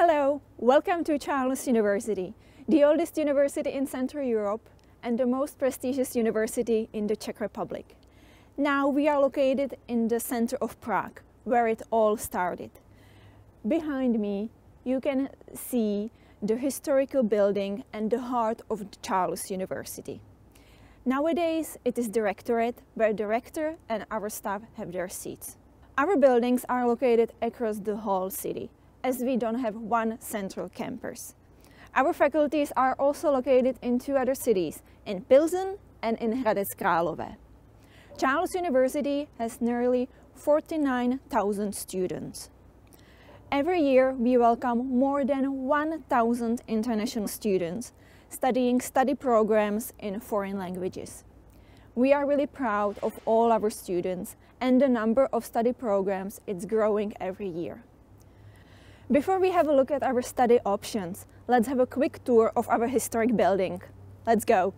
Hello, welcome to Charles University, the oldest university in Central Europe and the most prestigious university in the Czech Republic. Now we are located in the center of Prague, where it all started. Behind me you can see the historical building and the heart of the Charles University. Nowadays it is the rectorate, where the rector and our staff have their seats. Our buildings are located across the whole city, as we don't have one central campus. Our faculties are also located in two other cities, in Pilsen and in Hradec Králové. Charles University has nearly 49,000 students. Every year we welcome more than 1,000 international students studying study programs in foreign languages. We are really proud of all our students, and the number of study programs is growing every year. Before we have a look at our study options, let's have a quick tour of our historic building. Let's go!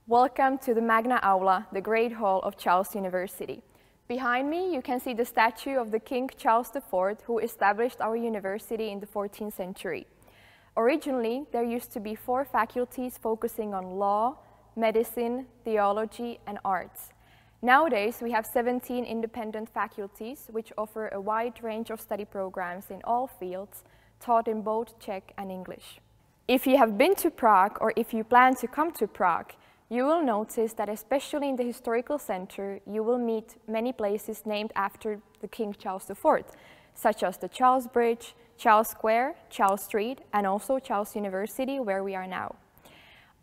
Welcome to the Magna Aula, the Great Hall of Charles University. Behind me you can see the statue of the King Charles IV, who established our university in the 14th century. Originally, there used to be 4 faculties focusing on law, medicine, theology, and arts. Nowadays, we have 17 independent faculties, which offer a wide range of study programs in all fields, taught in both Czech and English. If you have been to Prague, or if you plan to come to Prague, you will notice that especially in the historical center, you will meet many places named after the King Charles IV, such as the Charles Bridge, Charles Square, Charles Street, and also Charles University, where we are now.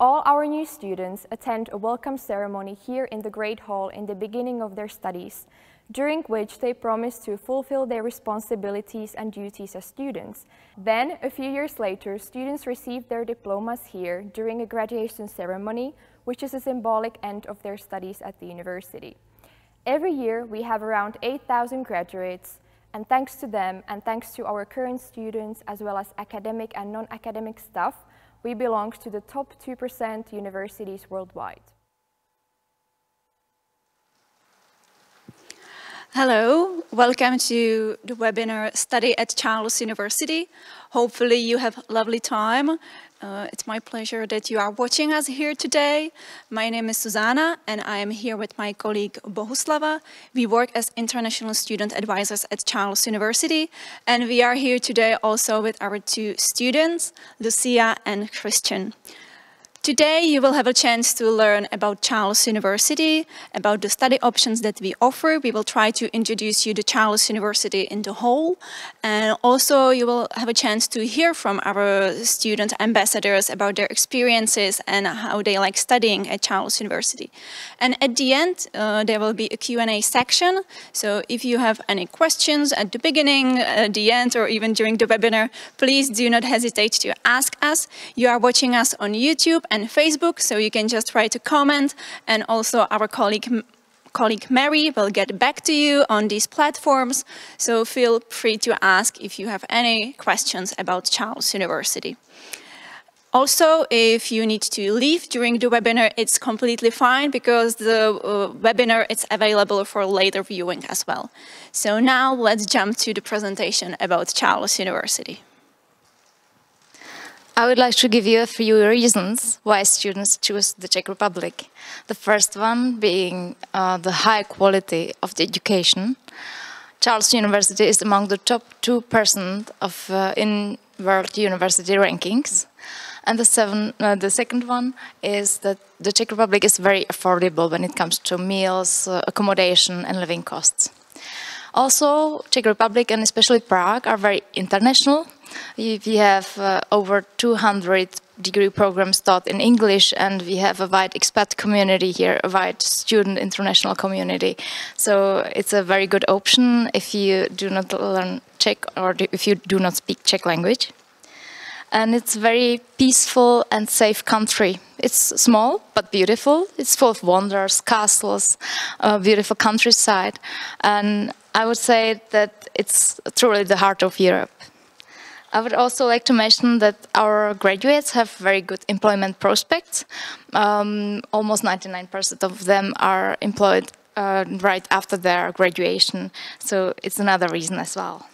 All our new students attend a welcome ceremony here in the Great Hall in the beginning of their studies, during which they promise to fulfill their responsibilities and duties as students. Then, a few years later, students receive their diplomas here during a graduation ceremony, which is a symbolic end of their studies at the university. Every year, we have around 8,000 graduates, and thanks to them, and thanks to our current students, as well as academic and non-academic staff, we belong to the top 2% universities worldwide. Hello, welcome to the webinar Study at Charles University. Hopefully you have a lovely time. It's my pleasure that you are watching us here today. My name is Susanna and I am here with my colleague Bohuslava. We work as international student advisors at Charles University, and we are here today also with our 2 students, Lucia and Christian. Today you will have a chance to learn about Charles University, about the study options that we offer. We will try to introduce you to Charles University in the whole, and also you will have a chance to hear from our student ambassadors about their experiences and how they like studying at Charles University. And at the end there will be a Q&A section, so if you have any questions at the beginning, at the end, or even during the webinar, please do not hesitate to ask us. You are watching us on YouTube and Facebook, so you can just write a comment, and also our colleague Mary will get back to you on these platforms, so feel free to ask if you have any questions about Charles University. Also, if you need to leave during the webinar, it's completely fine, because the webinar is available for later viewing as well. So now let's jump to the presentation about Charles University. I would like to give you a few reasons why students choose the Czech Republic. The first one being the high quality of the education. Charles University is among the top 2% of in world university rankings. And the second one is that the Czech Republic is very affordable when it comes to meals, accommodation and living costs. Also, Czech Republic and especially Prague are very international. We have over 200 degree programs taught in English, and we have a wide expat community here, a wide student international community. So it's a very good option if you do not learn Czech or if you do not speak Czech language. And it's a very peaceful and safe country. It's small but beautiful. It's full of wonders, castles, beautiful countryside. And I would say that it's truly the heart of Europe. I would also like to mention that our graduates have very good employment prospects. Almost 99% of them are employed right after their graduation, so it's another reason as well.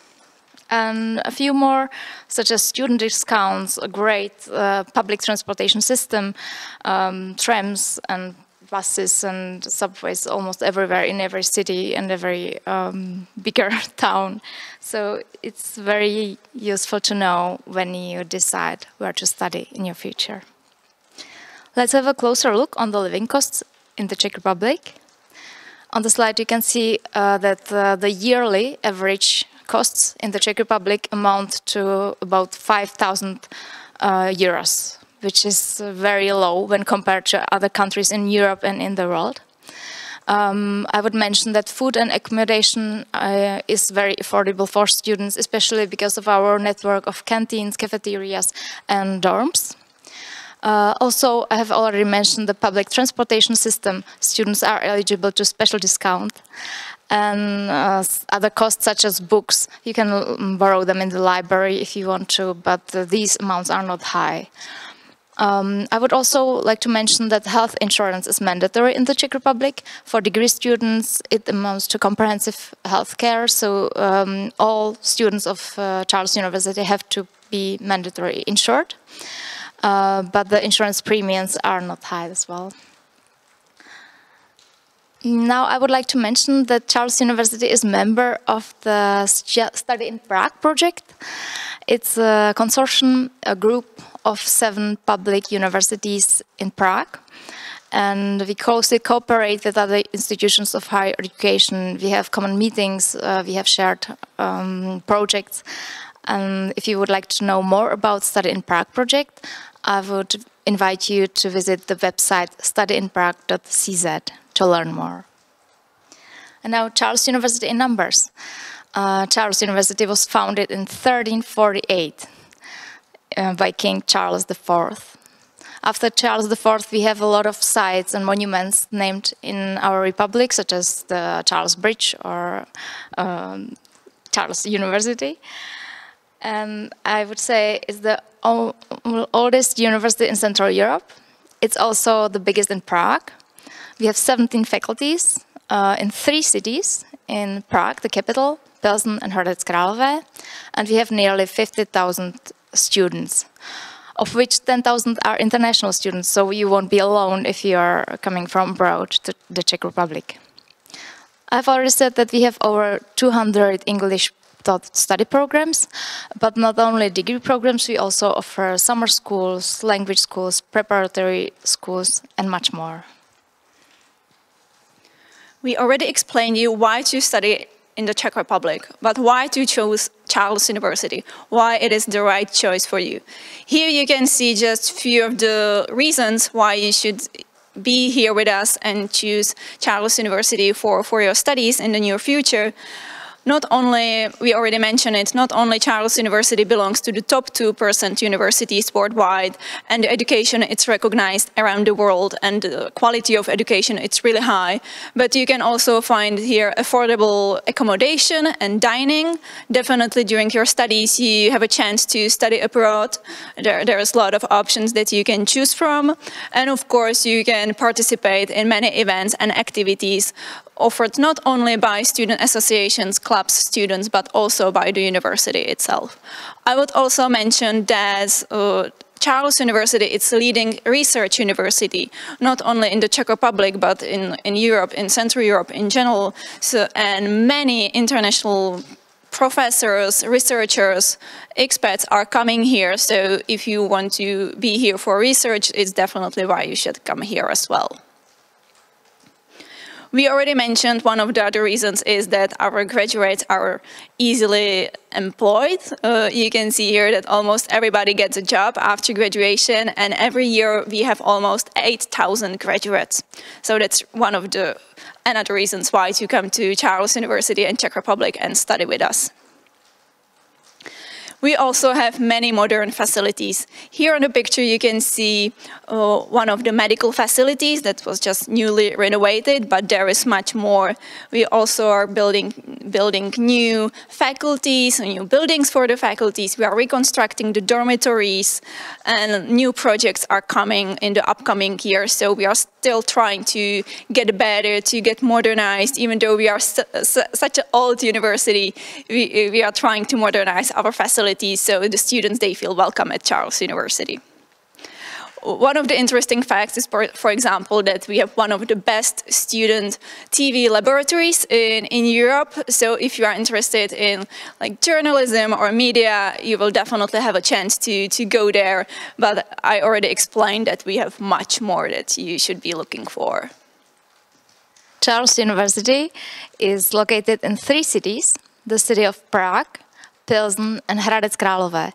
And a few more, such as student discounts, a great public transportation system, trams and buses and subways almost everywhere in every city and every bigger town. So it's very useful to know when you decide where to study in your future. Let's have a closer look on the living costs in the Czech Republic. On the slide you can see that the yearly average costs in the Czech Republic amount to about 5,000 euros. Which is very low when compared to other countries in Europe and in the world. I would mention that food and accommodation is very affordable for students, especially because of our network of canteens, cafeterias and dorms. Also, I have already mentioned the public transportation system. Students are eligible to special discount. And other costs such as books, you can borrow them in the library if you want to, but these amounts are not high. I would also like to mention that health insurance is mandatory in the Czech Republic. For degree students, it amounts to comprehensive health care, so all students of Charles University have to be mandatory insured. But the insurance premiums are not high as well. Now I would like to mention that Charles University is a member of the Study in Prague project. It's a consortium, a group of 7 public universities in Prague. And we closely cooperate with other institutions of higher education. We have common meetings, we have shared projects. And if you would like to know more about Study in Prague project, I would invite you to visit the website studyinprague.cz to learn more. And now Charles University in numbers. Charles University was founded in 1348 by King Charles IV. After Charles IV, we have a lot of sites and monuments named in our republic, such as the Charles Bridge or Charles University. And I would say it's the oldest university in Central Europe. It's also the biggest in Prague. We have 17 faculties in 3 cities, in Prague, the capital, Pilsen and Hradec Králové, and we have nearly 50,000 students, of which 10,000 are international students, so you won't be alone if you are coming from abroad to the Czech Republic. I've already said that we have over 200 English taught study programs, but not only degree programs, we also offer summer schools, language schools, preparatory schools, and much more. We already explained you why to study in the Czech Republic, but why to choose Charles University, why it is the right choice for you. Here you can see just a few of the reasons why you should be here with us and choose Charles University for your studies in the near future. Not only, we already mentioned it, not only Charles University belongs to the top 2% universities worldwide, and the education it's recognized around the world, and the quality of education it's really high, but you can also find here affordable accommodation and dining. Definitely during your studies you have a chance to study abroad. There's a lot of options that you can choose from, and of course you can participate in many events and activities offered not only by student associations, clubs, students, but also by the university itself. I would also mention that Charles University is a leading research university, not only in the Czech Republic, but in Europe, in Central Europe in general. So, and many international professors, researchers, experts are coming here. So if you want to be here for research, it's definitely why you should come here as well. We already mentioned one of the other reasons is that our graduates are easily employed. You can see here that almost everybody gets a job after graduation, and every year we have almost 8,000 graduates. So that's one of the another reasons why to come to Charles University in Czech Republic and study with us. We also have many modern facilities. Here on the picture you can see one of the medical facilities that was just newly renovated, but there is much more. We also are building new faculties, new buildings for the faculties. We are reconstructing the dormitories, and new projects are coming in the upcoming years. So we are still trying to get better, to get modernized. Even though we are such an old university, we are trying to modernize our facilities so the students, they feel welcome at Charles University. One of the interesting facts is, for example, that we have one of the best student TV laboratories in Europe. So if you are interested in like journalism or media, you will definitely have a chance to go there. But I already explained that we have much more that you should be looking for. Charles University is located in 3 cities, the city of Prague, Pilsen and Hradec Králové.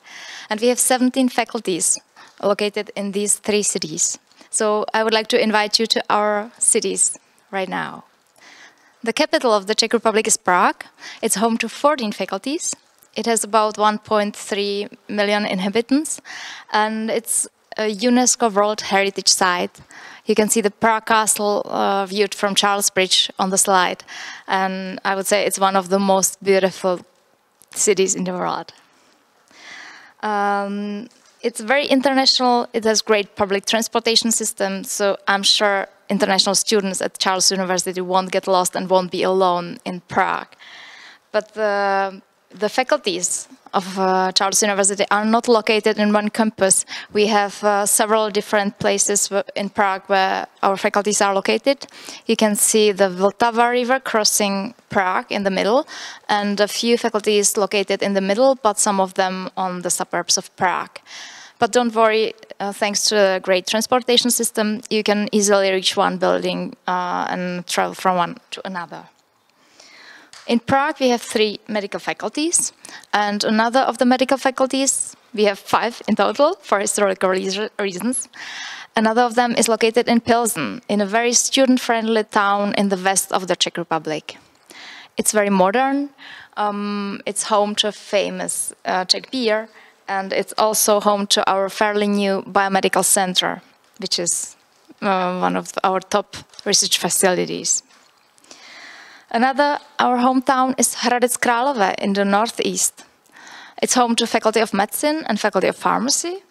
And we have 17 faculties located in these 3 cities. So I would like to invite you to our cities right now. The capital of the Czech Republic is Prague. It's home to 14 faculties. It has about 1.3 million inhabitants, and it's a UNESCO World Heritage Site. You can see the Prague Castle viewed from Charles Bridge on the slide, and I would say it's one of the most beautiful cities in the world. It's very international. It has great public transportation system, so I'm sure international students at Charles University won't get lost and won't be alone in Prague. But the faculties of Charles University are not located in one campus. We have several different places in Prague where our faculties are located. You can see the Vltava River crossing Prague in the middle, and a few faculties located in the middle, but some of them on the suburbs of Prague. But don't worry, thanks to the great transportation system, you can easily reach one building and travel from one to another. In Prague, we have 3 medical faculties, and another of the medical faculties, we have 5 in total for historical reasons. Another of them is located in Pilsen, in a very student-friendly town in the west of the Czech Republic. It's very modern, it's home to famous Czech beer, and it's also home to our fairly new biomedical center, which is one of our top research facilities. Our hometown is Hradec Králové in the northeast. It's home to Faculty of Medicine and Faculty of Pharmacy.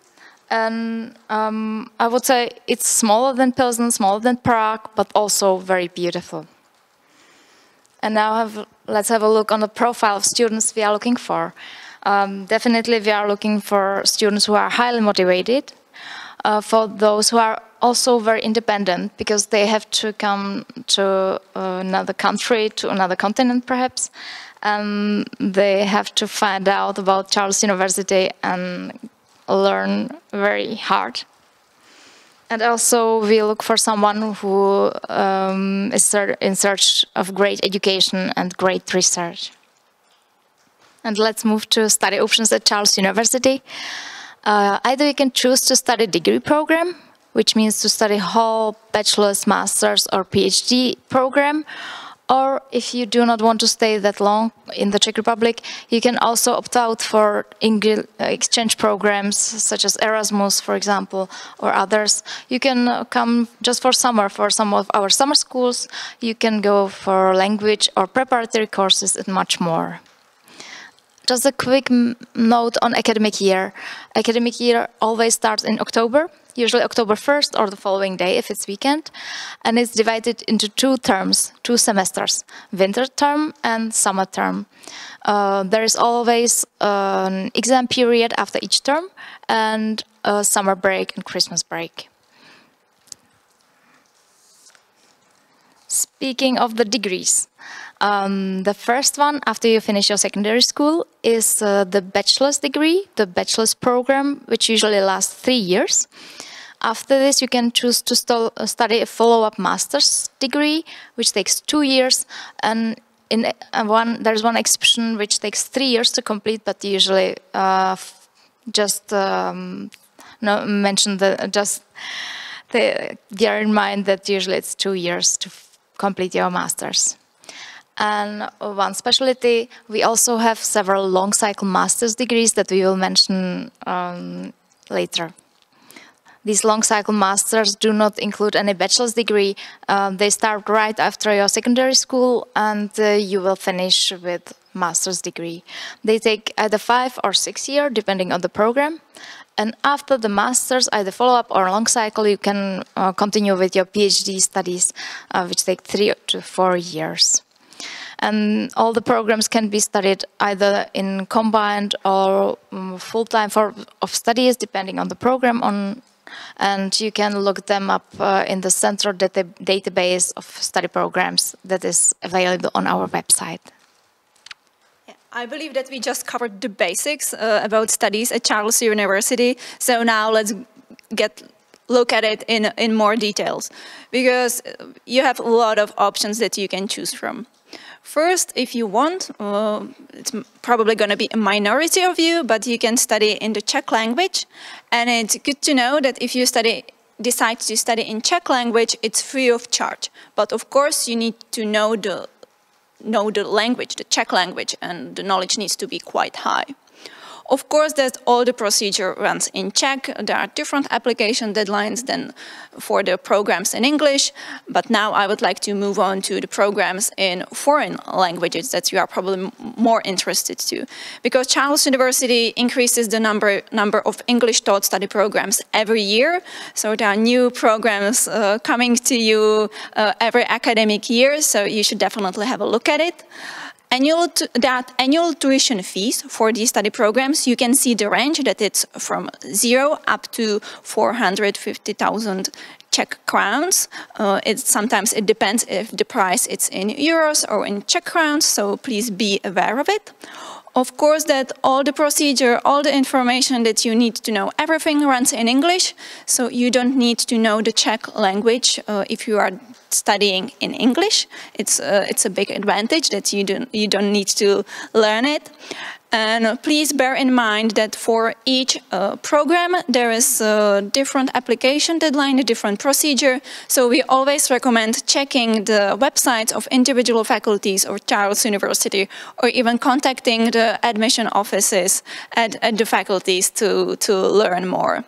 And I would say it's smaller than Pilsen, smaller than Prague, but also very beautiful. And now let's have a look on the profile of students we are looking for. Definitely we are looking for students who are highly motivated, for those who are also very independent because they have to come to another country, to another continent perhaps, and they have to find out about Charles University and learn very hard. And also we look for someone who is in search of great education and great research. And let's move to study options at Charles University. Either you can choose to study degree program, which means to study whole bachelor's, master's or Ph.D. program, or if you do not want to stay that long in the Czech Republic, you can also opt out for exchange programs such as Erasmus, for example, or others. You can come just for summer for some of our summer schools. You can go for language or preparatory courses and much more. Just a quick note on academic year. Academic year always starts in October, usually October 1st or the following day if it's weekend, and it's divided into 2 terms, 2 semesters, winter term and summer term. There is always an exam period after each term and a summer break and Christmas break. Speaking of the degrees, the first one after you finish your secondary school is the bachelor's degree, the bachelor's program, which usually lasts 3 years. After this, you can choose to study a follow-up master's degree, which takes 2 years, and there's one exception which takes 3 years to complete, but usually bear in mind that usually it's 2 years to complete your master's. And one specialty, we also have several long cycle master's degrees that we will mention later. These long cycle masters do not include any bachelor's degree. They start right after your secondary school and you will finish with master's degree. They take either 5 or 6 years depending on the program. And after the master's, either follow-up or long cycle, you can continue with your PhD studies, which take 3 to 4 years. And all the programs can be studied either in combined or full-time of studies, depending on the program. And you can look them up in the central database of study programs that is available on our website. I believe that we just covered the basics about studies at Charles University. So now let's look at it in more details, because you have a lot of options that you can choose from. First, if you want, it's probably going to be a minority of you, but you can study in the Czech language. And it's good to know that if you decide to study in Czech language, it's free of charge. But of course, you need to know the language, the Czech language, and the knowledge needs to be quite high. Of course, that all the procedure runs in Czech. There are different application deadlines than for the programs in English, but now I would like to move on to the programs in foreign languages that you are probably more interested to. Because Charles University increases the number of English taught study programs every year, so there are new programs coming to you every academic year, so you should definitely have a look at it. Annual tuition fees for these study programs, you can see the range that it's from 0 up to 450,000 Czech crowns. Sometimes it depends if the price is in euros or in Czech crowns, so please be aware of it. Of course, that all the procedure, all the information that you need to know, everything runs in English, so you don't need to know the Czech language if you are studying in English. It's a big advantage that you don't need to learn it. And please bear in mind that for each program, there is a different application deadline, a different procedure. So we always recommend checking the websites of individual faculties or Charles University, or even contacting the admission offices at the faculties to learn more.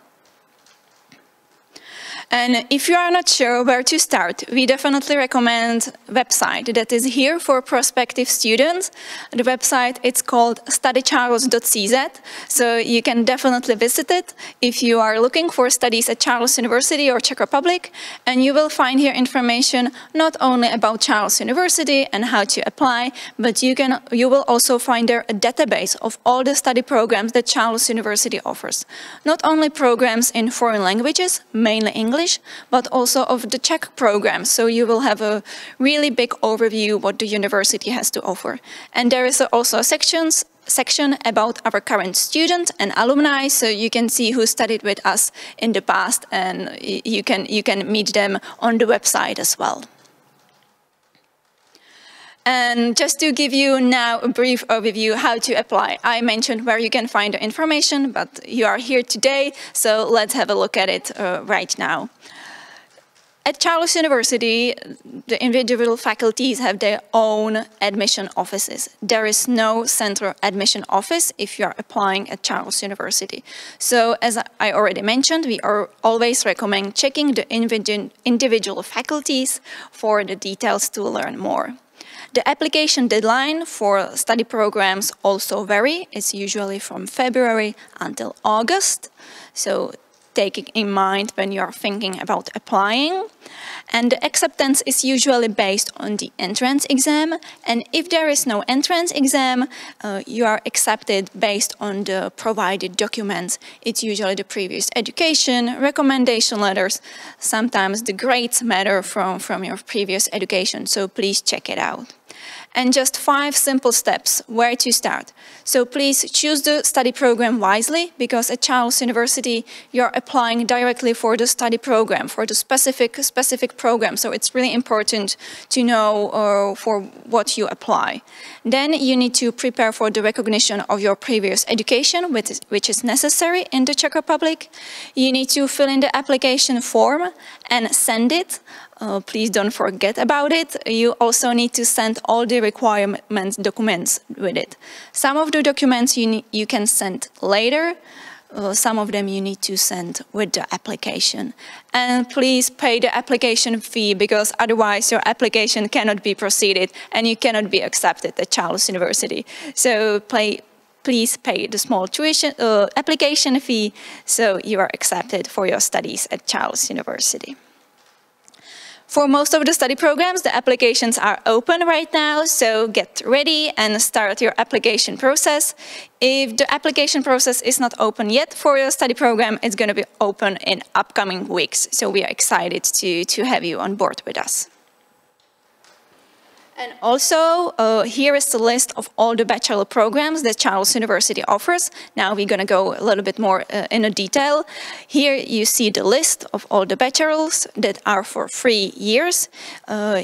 And if you are not sure where to start, we definitely recommend a website that is here for prospective students. The website, it's called studycharles.cz, so you can definitely visit it if you are looking for studies at Charles University or Czech Republic, and you will find here information not only about Charles University and how to apply, but you will also find there a database of all the study programs that Charles University offers. Not only programs in foreign languages, mainly English, but also of the Czech programs. So you will have a really big overview what the university has to offer. And there is also a section about our current students and alumni, so you can see who studied with us in the past, and you can meet them on the website as well. And just to give you now a brief overview how to apply. I mentioned where you can find the information, but you are here today, so let's have a look at it right now. At Charles University, the individual faculties have their own admission offices. There is no central admission office if you are applying at Charles University. So as I already mentioned, we always recommend checking the individual faculties for the details to learn more. The application deadline for study programs also vary. It's usually from February until August. So taking in mind when you are thinking about applying. And the acceptance is usually based on the entrance exam. And if there is no entrance exam, you are accepted based on the provided documents. It's usually the previous education, recommendation letters. Sometimes the grades matter from your previous education, so please check it out. And just 5 simple steps where to start. So please choose the study program wisely, because at Charles University you're applying directly for the study program, for the specific program. So it's really important to know for what you apply. Then you need to prepare for the recognition of your previous education, which is necessary in the Czech Republic. You need to fill in the application form and send it. Please don't forget about it. You also need to send all the requirement documents with it. Some of the documents you can send later. Some of them you need to send with the application. And please pay the application fee, because otherwise your application cannot be proceeded and you cannot be accepted at Charles University. So please pay the small tuition application fee so you are accepted for your studies at Charles University. For most of the study programs, the applications are open right now, so get ready and start your application process. If the application process is not open yet for your study program, it's going to be open in upcoming weeks, so we are excited to have you on board with us. And also, here is the list of all the bachelor programs that Charles University offers. Now we're going to go a little bit more in detail. Here you see the list of all the bachelors that are for 3 years.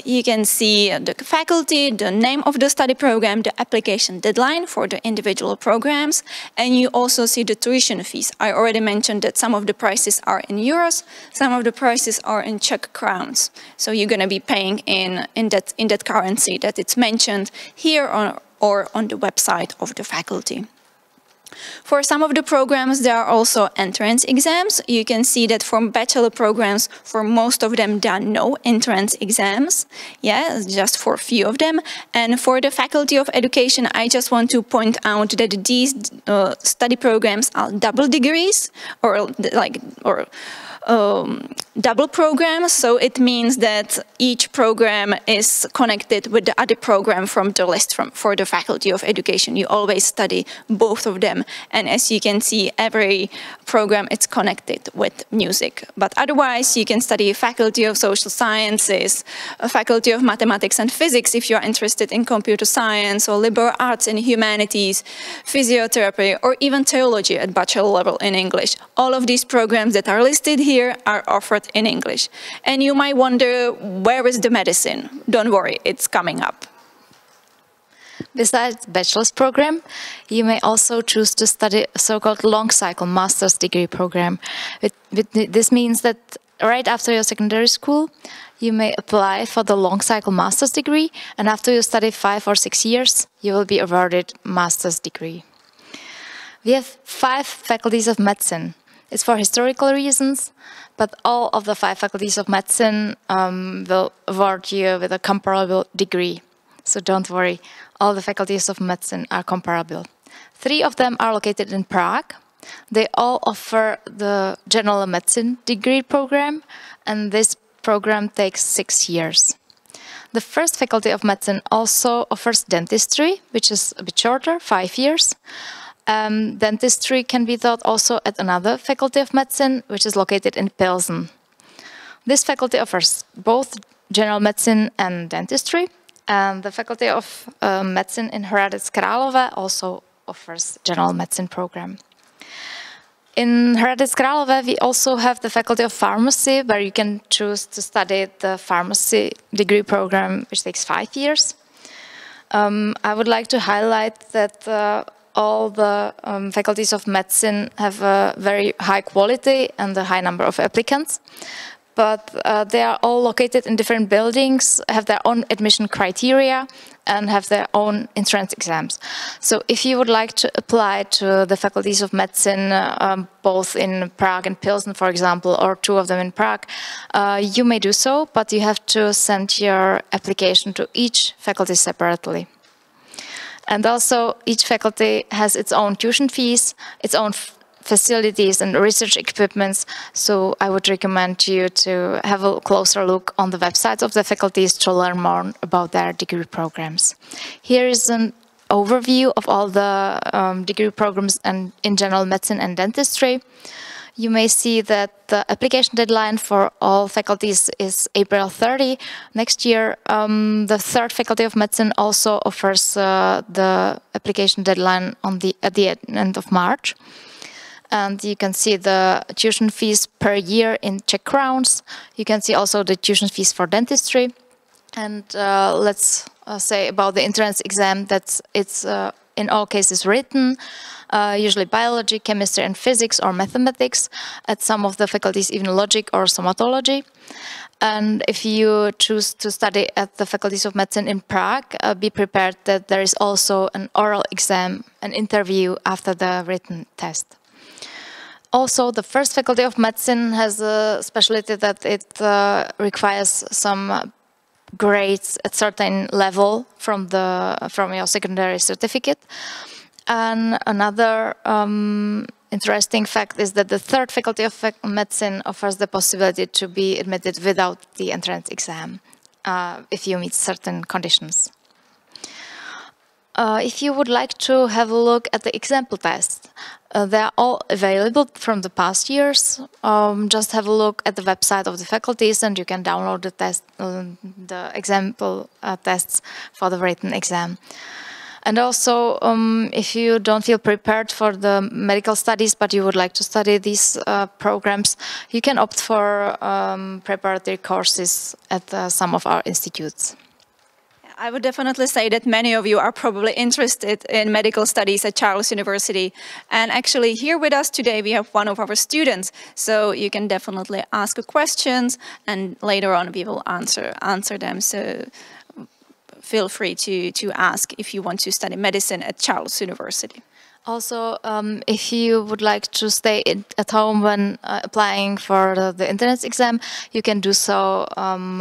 You can see the faculty, the name of the study program, the application deadline for the individual programs, and you also see the tuition fees. I already mentioned that some of the prices are in euros, some of the prices are in Czech crowns. So you're going to be paying in that currency that it's mentioned here or on the website of the faculty. For some of the programs, there are also entrance exams. You can see that for bachelor programs, for most of them, there are no entrance exams. Yeah, just for a few of them. And for the Faculty of Education, I just want to point out that these study programs are double degrees or double programs, so it means that each program is connected with the other program from the list for the Faculty of Education. You always study both of them, and as you can see, every program is connected with music. But otherwise, you can study Faculty of Social Sciences, Faculty of Mathematics and Physics if you're interested in computer science, or liberal arts and humanities, physiotherapy, or even theology at bachelor level in English. All of these programs that are listed here are offered in English. And you might wonder, where is the medicine? Don't worry, it's coming up. Besides bachelor's program, you may also choose to study a so-called long cycle master's degree program. This means that right after your secondary school, you may apply for the long cycle master's degree, and after you study 5 or 6 years, you will be awarded master's degree. We have 5 faculties of medicine. It's for historical reasons, but all of the 5 faculties of medicine will award you with a comparable degree. So don't worry, all the faculties of medicine are comparable. 3 of them are located in Prague. They all offer the general medicine degree program, and this program takes 6 years. The first faculty of medicine also offers dentistry, which is a bit shorter, 5 years. Dentistry can be taught also at another faculty of medicine, which is located in Pilsen. This faculty offers both general medicine and dentistry, and the faculty of medicine in Karlova also offers general medicine program. In Karlova, we also have the faculty of pharmacy, where you can choose to study the pharmacy degree program, which takes 5 years. I would like to highlight that all the faculties of medicine have a very high quality and a high number of applicants, but they are all located in different buildings, have their own admission criteria, and have their own entrance exams. So if you would like to apply to the faculties of medicine, both in Prague and Pilsen, for example, or 2 of them in Prague, you may do so, but you have to send your application to each faculty separately. And also, each faculty has its own tuition fees, its own facilities and research equipments, so I would recommend you to have a closer look on the websites of the faculties to learn more about their degree programs. Here is an overview of all the degree programs in general medicine and dentistry. You may see that the application deadline for all faculties is April 30 next year. The 3rd faculty of medicine also offers the application deadline at the end of March. And you can see the tuition fees per year in Czech crowns. You can see also the tuition fees for dentistry. And let's say about the entrance exam, that it's in all cases written, usually biology, chemistry and physics or mathematics, at some of the faculties even logic or somatology. And if you choose to study at the Faculties of Medicine in Prague, be prepared that there is also an oral exam, an interview after the written test. Also, the first Faculty of Medicine has a specialty that it requires some grades at certain level from your secondary certificate. And another interesting fact is that the third Faculty of Medicine offers the possibility to be admitted without the entrance exam if you meet certain conditions. If you would like to have a look at the example tests, they are all available from the past years. Just have a look at the website of the faculties and you can download the example tests for the written exam. And also, if you don't feel prepared for the medical studies, but you would like to study these programs, you can opt for preparatory courses at some of our institutes. I would definitely say that many of you are probably interested in medical studies at Charles University. And actually here with us today we have one of our students. So you can definitely ask questions and later on we will answer them. So feel free to ask if you want to study medicine at Charles University. Also, if you would like to stay at home when applying for the entrance exam, you can do so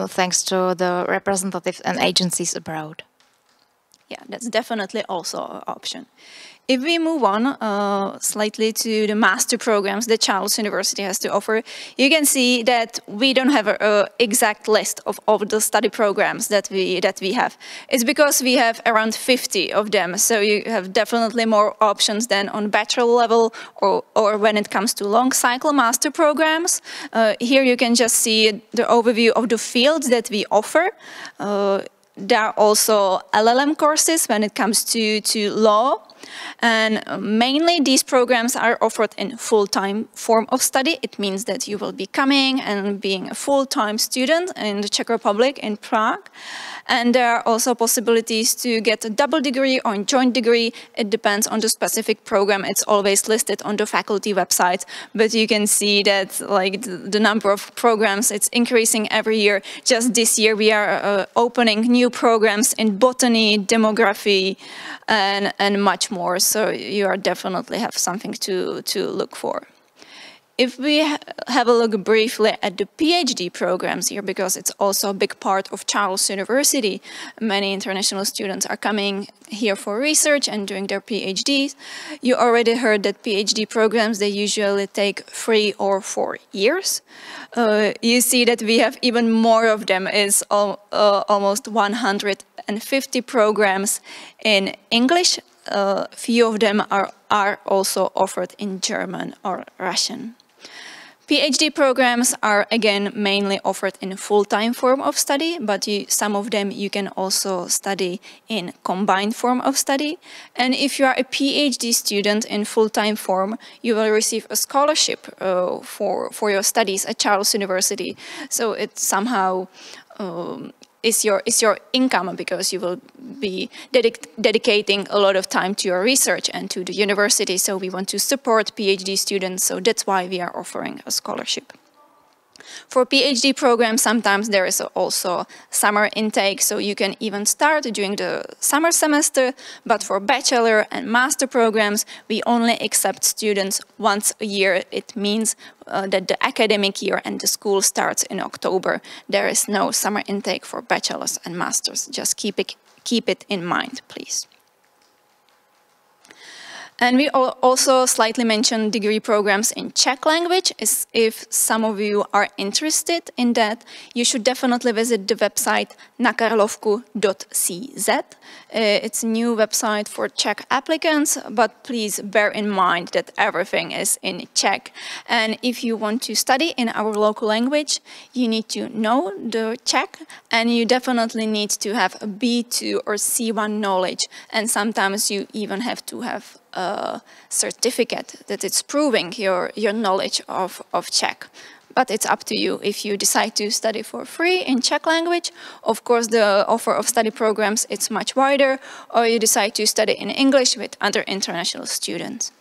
thanks to the representatives and agencies abroad. Yeah, that's definitely also an option. If we move on slightly to the master programs that Charles University has to offer, you can see that we don't have an exact list of all the study programs that we have. It's because we have around 50 of them, so you have definitely more options than on bachelor level or when it comes to long cycle master programs. Here you can just see the overview of the fields that we offer. There are also LLM courses when it comes to law. And mainly these programs are offered in full-time form of study. It means that you will be coming and being a full-time student in the Czech Republic, in Prague. And there are also possibilities to get a double degree or a joint degree. It depends on the specific program. It's always listed on the faculty website. But you can see that like the number of programs, it's increasing every year. Just this year we are opening new programs in botany, demography, and much more. So you are definitely have something to look for. If we have a look briefly at the PhD programs here, because it's also a big part of Charles University, many international students are coming here for research and doing their PhDs. You already heard that PhD programs, they usually take 3 or 4 years. You see that we have even more of them. It's almost 150 programs in English. Few of them are also offered in German or Russian. PhD programs are again mainly offered in a full-time form of study, but some of them you can also study in combined form of study. And if you are a PhD student in full-time form, you will receive a scholarship for your studies at Charles University. So it somehow is your income, because you will be dedicating a lot of time to your research and to the university. So we want to support PhD students, so that's why we are offering a scholarship. For PhD programs, sometimes there is also summer intake, so you can even start during the summer semester, but for bachelor and master programs, we only accept students once a year. It means that the academic year and the school starts in October. There is no summer intake for bachelors and masters. Just keep it in mind, please. And we also slightly mentioned degree programs in Czech language. If some of you are interested in that, you should definitely visit the website nakarlovku.cz. It's a new website for Czech applicants, but please bear in mind that everything is in Czech. And if you want to study in our local language, you need to know the Czech, and you definitely need to have a B2 or C1 knowledge. And sometimes you even have to have a certificate that it's proving your knowledge of Czech. but it's up to you if you decide to study for free in Czech language. Of course, the offer of study programs, it's much wider, or you decide to study in English with other international students.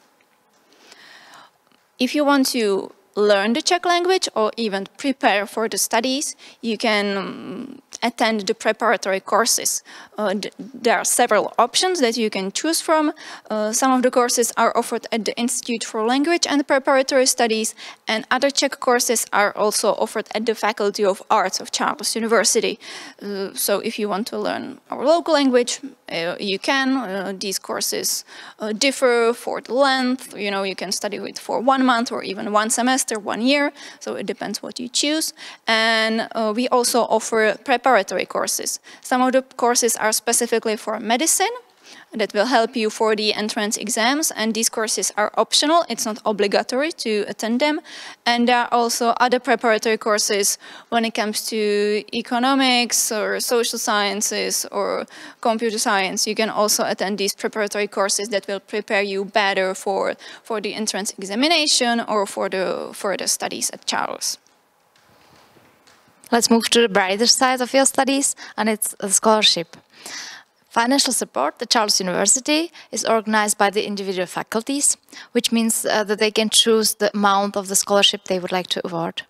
If you want to learn the Czech language or even prepare for the studies, you can attend the preparatory courses. There are several options that you can choose from. Some of the courses are offered at the Institute for Language and Preparatory Studies, and other Czech courses are also offered at the Faculty of Arts of Charles University. So if you want to learn our local language, you can. These courses differ for the length. You know, you can study it for 1 month or even 1 semester, 1 year. So it depends what you choose. And we also offer preparatory courses. Some of the courses are specifically for medicine that will help you for the entrance exams, and these courses are optional. It's not obligatory to attend them. And there are also other preparatory courses when it comes to economics or social sciences or computer science. You can also attend these preparatory courses that will prepare you better for the entrance examination or for the further studies at Charles. Let's move to the brighter side of your studies, and it's a scholarship. Financial support at Charles University is organized by the individual faculties, which means that they can choose the amount of the scholarship they would like to award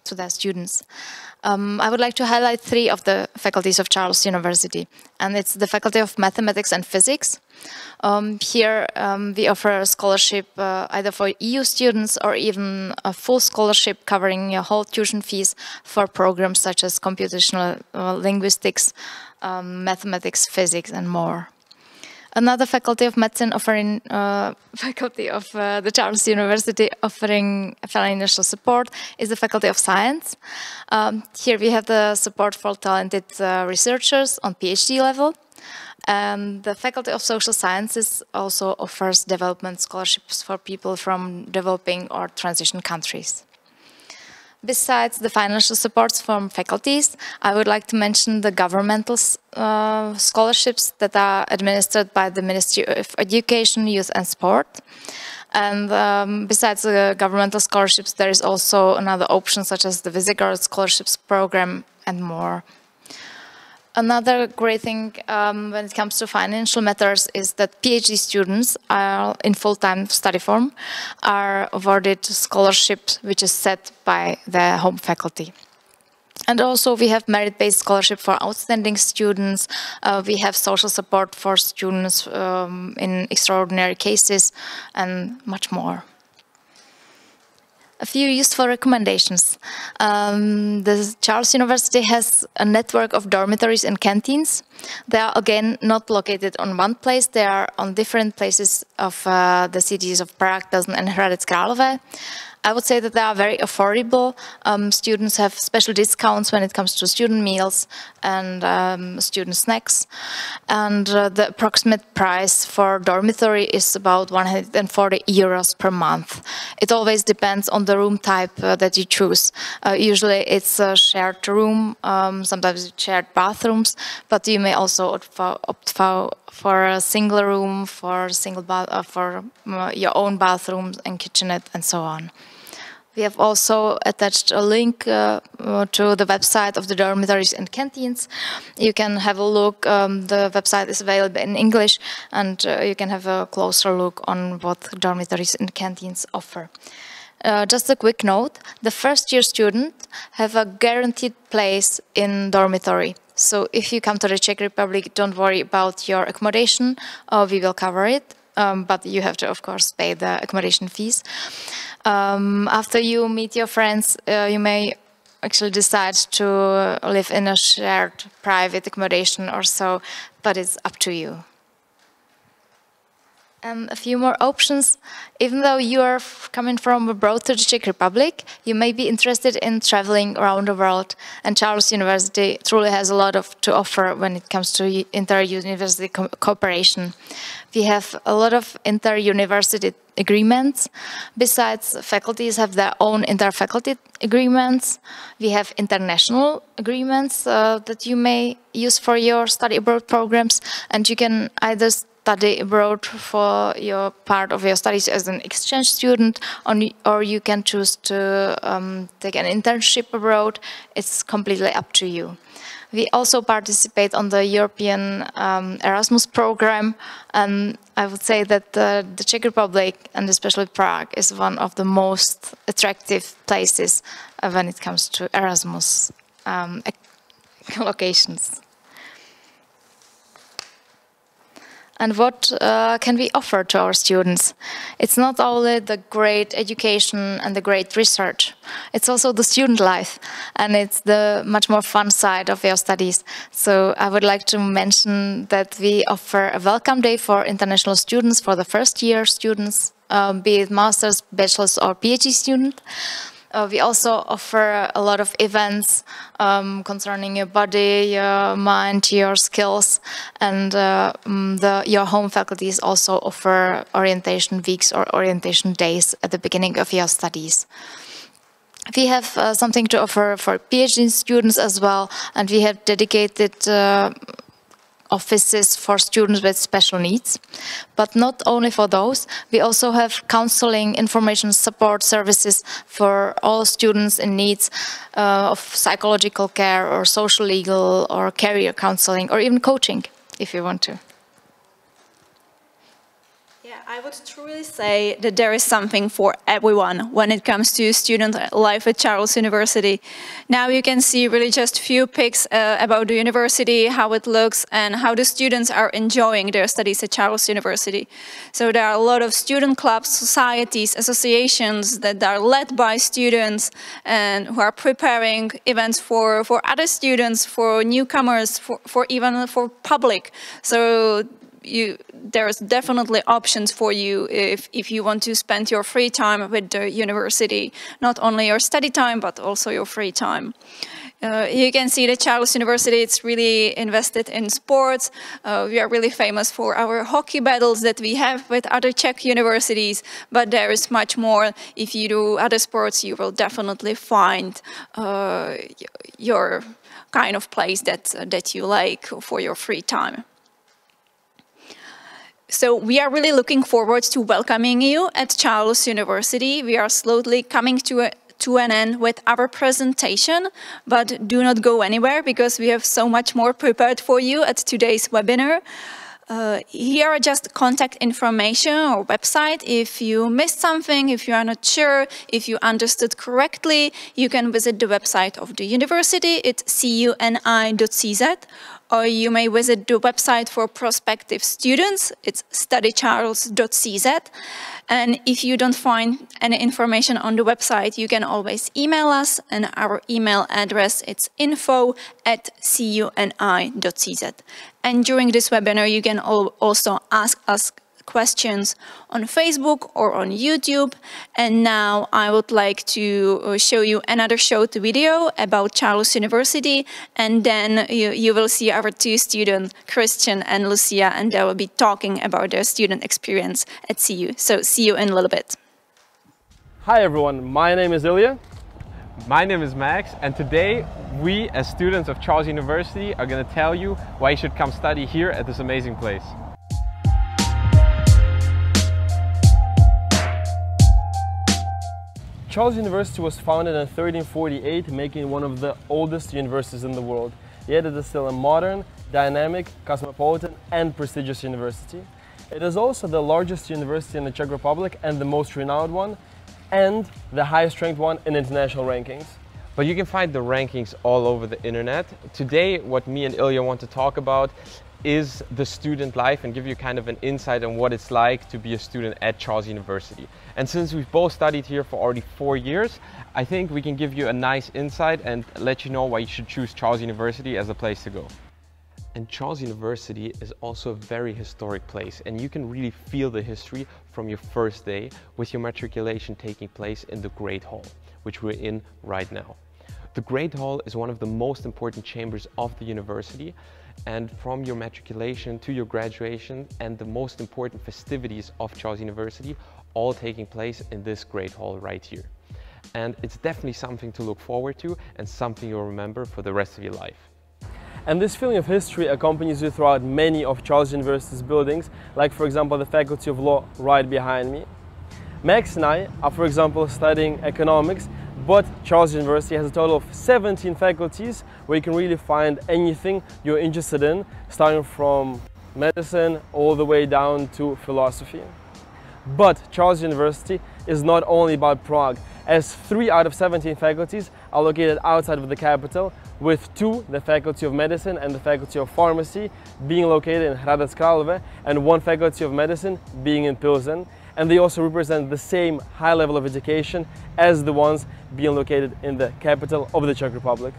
to their students. I would like to highlight 3 of the faculties of Charles University, and it's the Faculty of Mathematics and Physics. Here we offer a scholarship either for EU students or even a full scholarship covering your whole tuition fees for programs such as computational linguistics, mathematics, physics, and more. Another faculty of medicine offering, faculty of the Charles University offering financial support is the Faculty of Science. Here we have the support for talented researchers on Ph.D. level. And the Faculty of Social Sciences also offers development scholarships for people from developing or transition countries. Besides the financial supports from faculties, I would like to mention the governmental scholarships that are administered by the Ministry of Education, Youth and Sport. And besides the governmental scholarships, there is also another option such as the Visegrad Scholarships Program and more. Another great thing when it comes to financial matters is that PhD students are in full-time study form are awarded scholarships which is set by their home faculty. And also we have merit-based scholarship for outstanding students. We have social support for students in extraordinary cases and much more. A few useful recommendations. The Charles University has a network of dormitories and canteens. They are again not located on one place, they are on different places of the cities of Prague, Plzeň and Hradec Králové. I would say that they are very affordable. Students have special discounts when it comes to student meals and student snacks. And the approximate price for dormitory is about 140 euros per month. It always depends on the room type that you choose. Usually it's a shared room, sometimes shared bathrooms, but you may also opt for a single room, for your own bathrooms and kitchenette and so on. We have also attached a link to the website of the dormitories and canteens. You can have a look. The website is available in English, and you can have a closer look on what dormitories and canteens offer. Just a quick note, the first-year student have a guaranteed place in dormitory. So if you come to the Czech Republic, don't worry about your accommodation, we will cover it. But you have to, of course, pay the accommodation fees. After you meet your friends, you may actually decide to live in a shared private accommodation or so, but it's up to you. And a few more options. Even though you are coming from abroad to the Czech Republic, you may be interested in traveling around the world. And Charles University truly has a lot to offer when it comes to inter-university cooperation. We have a lot of inter-university agreements. Besides, faculties have their own inter-faculty agreements. We have international agreements that you may use for your study abroad programs, and you can either study abroad for your part of your studies as an exchange student, or you can choose to take an internship abroad. It's completely up to you. We also participate on the European Erasmus program, and I would say that the Czech Republic, and especially Prague, is one of the most attractive places when it comes to Erasmus locations. And what can we offer to our students? It's not only the great education and the great research, it's also the student life, and it's the much more fun side of your studies. So I would like to mention that we offer a welcome day for international students, for the first year students, be it masters, bachelors or PhD student. We also offer a lot of events concerning your body, your mind, your skills, and your home faculties also offer orientation weeks or orientation days at the beginning of your studies. We have something to offer for PhD students as well, and we have dedicated offices for students with special needs. But not only for those, we also have counseling, information, support services for all students in needs of psychological care or social, legal or career counseling, or even coaching, if you want to. Yeah, I would truly say that there is something for everyone when it comes to student life at Charles University. Now you can see really just a few pics about the university, how it looks, and how the students are enjoying their studies at Charles University. So there are a lot of student clubs, societies, associations that are led by students and who are preparing events for other students, for newcomers, for even for public. So there's definitely options for you if you want to spend your free time with the university, not only your study time, but also your free time. You can see that Charles University, it's really invested in sports. We are really famous for our hockey battles that we have with other Czech universities, but there is much more. If you do other sports, you will definitely find your kind of place that you like for your free time. So we are really looking forward to welcoming you at Charles University. We are slowly coming to an end with our presentation, but do not go anywhere because we have so much more prepared for you at today's webinar. Here are just contact information or website. If you missed something, if you are not sure, if you understood correctly, you can visit the website of the university. It's cuni.cz. Or you may visit the website for prospective students. It's studycharles.cz. And if you don't find any information on the website, you can always email us, and our email address is info@cuni.cz. And during this webinar, you can also ask us questions on Facebook or on YouTube. And now I would like to show you another short video about Charles University, and then you will see our two students, Christian and Lucia, and they will be talking about their student experience at CU. So see you in a little bit. Hi everyone, my name is Ilya. My name is Max, and today we as students of Charles University are going to tell you why you should come study here at this amazing place. Charles University was founded in 1348, making it one of the oldest universities in the world. Yet it is still a modern, dynamic, cosmopolitan and prestigious university. It is also the largest university in the Czech Republic and the most renowned one, and the highest ranked one in international rankings. But you can find the rankings all over the internet. Today, what me and Ilya want to talk about is the student life and give you kind of an insight on what it's like to be a student at Charles University. And since we've both studied here for already 4 years, I think we can give you a nice insight and let you know why you should choose Charles University as a place to go. And Charles University is also a very historic place, and you can really feel the history from your first day with your matriculation taking place in the Great Hall, which we're in right now. The Great Hall is one of the most important chambers of the university, and from your matriculation to your graduation and the most important festivities of Charles University all taking place in this Great Hall right here. And it's definitely something to look forward to and something you'll remember for the rest of your life. And this feeling of history accompanies you throughout many of Charles University's buildings, like for example the Faculty of Law right behind me. Max and I are, for example, studying economics, but Charles University has a total of 17 faculties where you can really find anything you're interested in, starting from medicine all the way down to philosophy. But Charles University is not only about Prague, as 3 out of 17 faculties are located outside of the capital, with 2, the Faculty of Medicine and the Faculty of Pharmacy, being located in Hradec Králové, and 1 Faculty of Medicine being in Pilsen. And they also represent the same high level of education as the ones being located in the capital of the Czech Republic.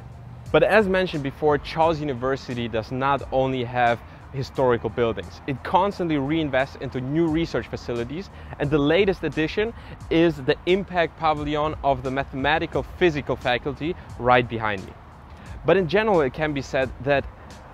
But as mentioned before, Charles University does not only have historical buildings. It constantly reinvests into new research facilities, and the latest addition is the Impact Pavilion of the Mathematical Physical faculty right behind me. But in general, it can be said that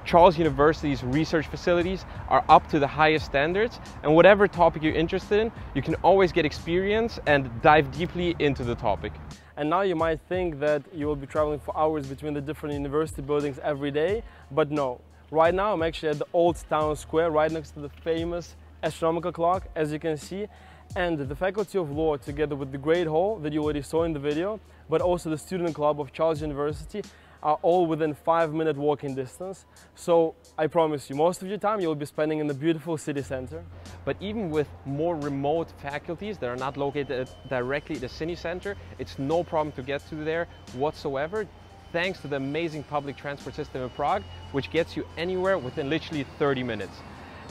Charles University's research facilities are up to the highest standards, and whatever topic you're interested in, you can always get experience and dive deeply into the topic. And now you might think that you will be traveling for hours between the different university buildings every day, but no. Right now I'm actually at the Old Town Square, right next to the famous astronomical clock, as you can see. And the Faculty of Law, together with the Great Hall that you already saw in the video, but also the Student Club of Charles University, are all within 5-minute walking distance. So I promise you, most of your time you'll be spending in the beautiful city center. But even with more remote faculties that are not located directly at the city center, it's no problem to get to there whatsoever, thanks to the amazing public transport system in Prague, which gets you anywhere within literally 30 minutes.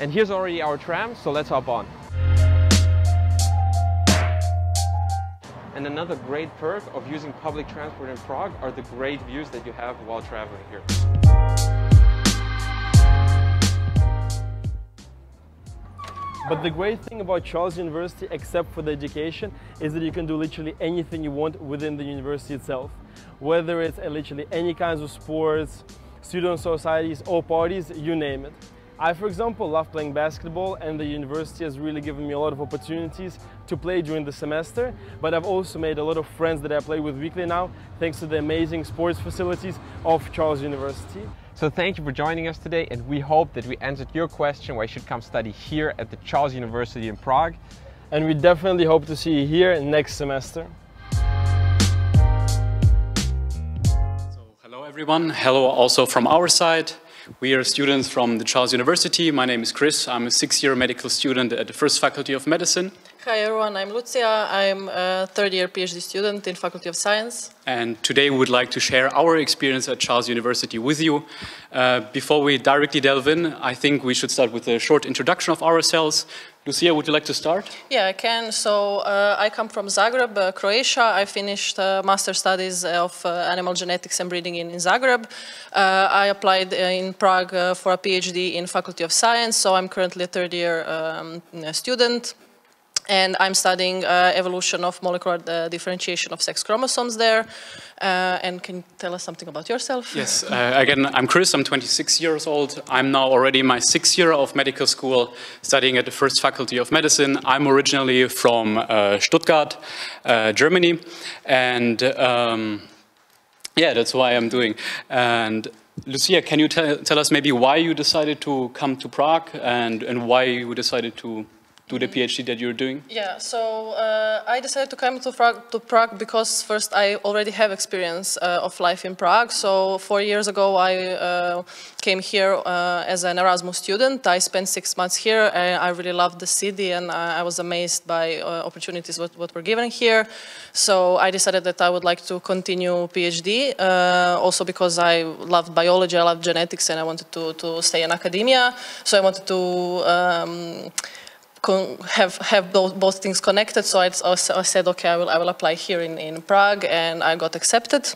And here's already our tram, so let's hop on. And another great perk of using public transport in Prague are the great views that you have while traveling here. But the great thing about Charles University, except for the education, is that you can do literally anything you want within the university itself. Whether it's literally any kinds of sports, student societies or parties, you name it. I, for example, love playing basketball, and the university has really given me a lot of opportunities to play during the semester, but I've also made a lot of friends that I play with weekly now, thanks to the amazing sports facilities of Charles University. So thank you for joining us today, and we hope that we answered your question why you should come study here at the Charles University in Prague. And we definitely hope to see you here next semester. Hello everyone, hello also from our side. We are students from the Charles University. My name is Chris. I'm a 6-year medical student at the first Faculty of Medicine. Hi everyone, I'm Lucia. I'm a 3rd-year Ph.D. student in Faculty of Science. And today we would like to share our experience at Charles University with you. Before we directly delve in, I think we should start with a short introduction of ourselves. Lucia, would you like to start? Yeah, I can. So I come from Zagreb, Croatia. I finished master studies of animal genetics and breeding in Zagreb. I applied in Prague for a PhD in Faculty of Science, so I'm currently a 3rd-year student. And I'm studying evolution of molecular differentiation of sex chromosomes there. And can you tell us something about yourself? Yes, again, I'm Chris, I'm 26 years old. I'm now already in my 6th year of medical school, studying at the first Faculty of Medicine. I'm originally from Stuttgart, Germany. And yeah, that's why I'm doing. And Lucia, can you tell us maybe why you decided to come to Prague and why you decided to do the PhD that you're doing? Yeah, so I decided to come to Prague because first I already have experience of life in Prague. So 4 years ago I came here as an Erasmus student. I spent 6 months here and I really loved the city and I was amazed by opportunities what were given here. So I decided that I would like to continue PhD, also because I loved biology, I loved genetics, and I wanted to stay in academia. So I wanted to have both things connected, so I said, okay, I will apply here in Prague, and I got accepted.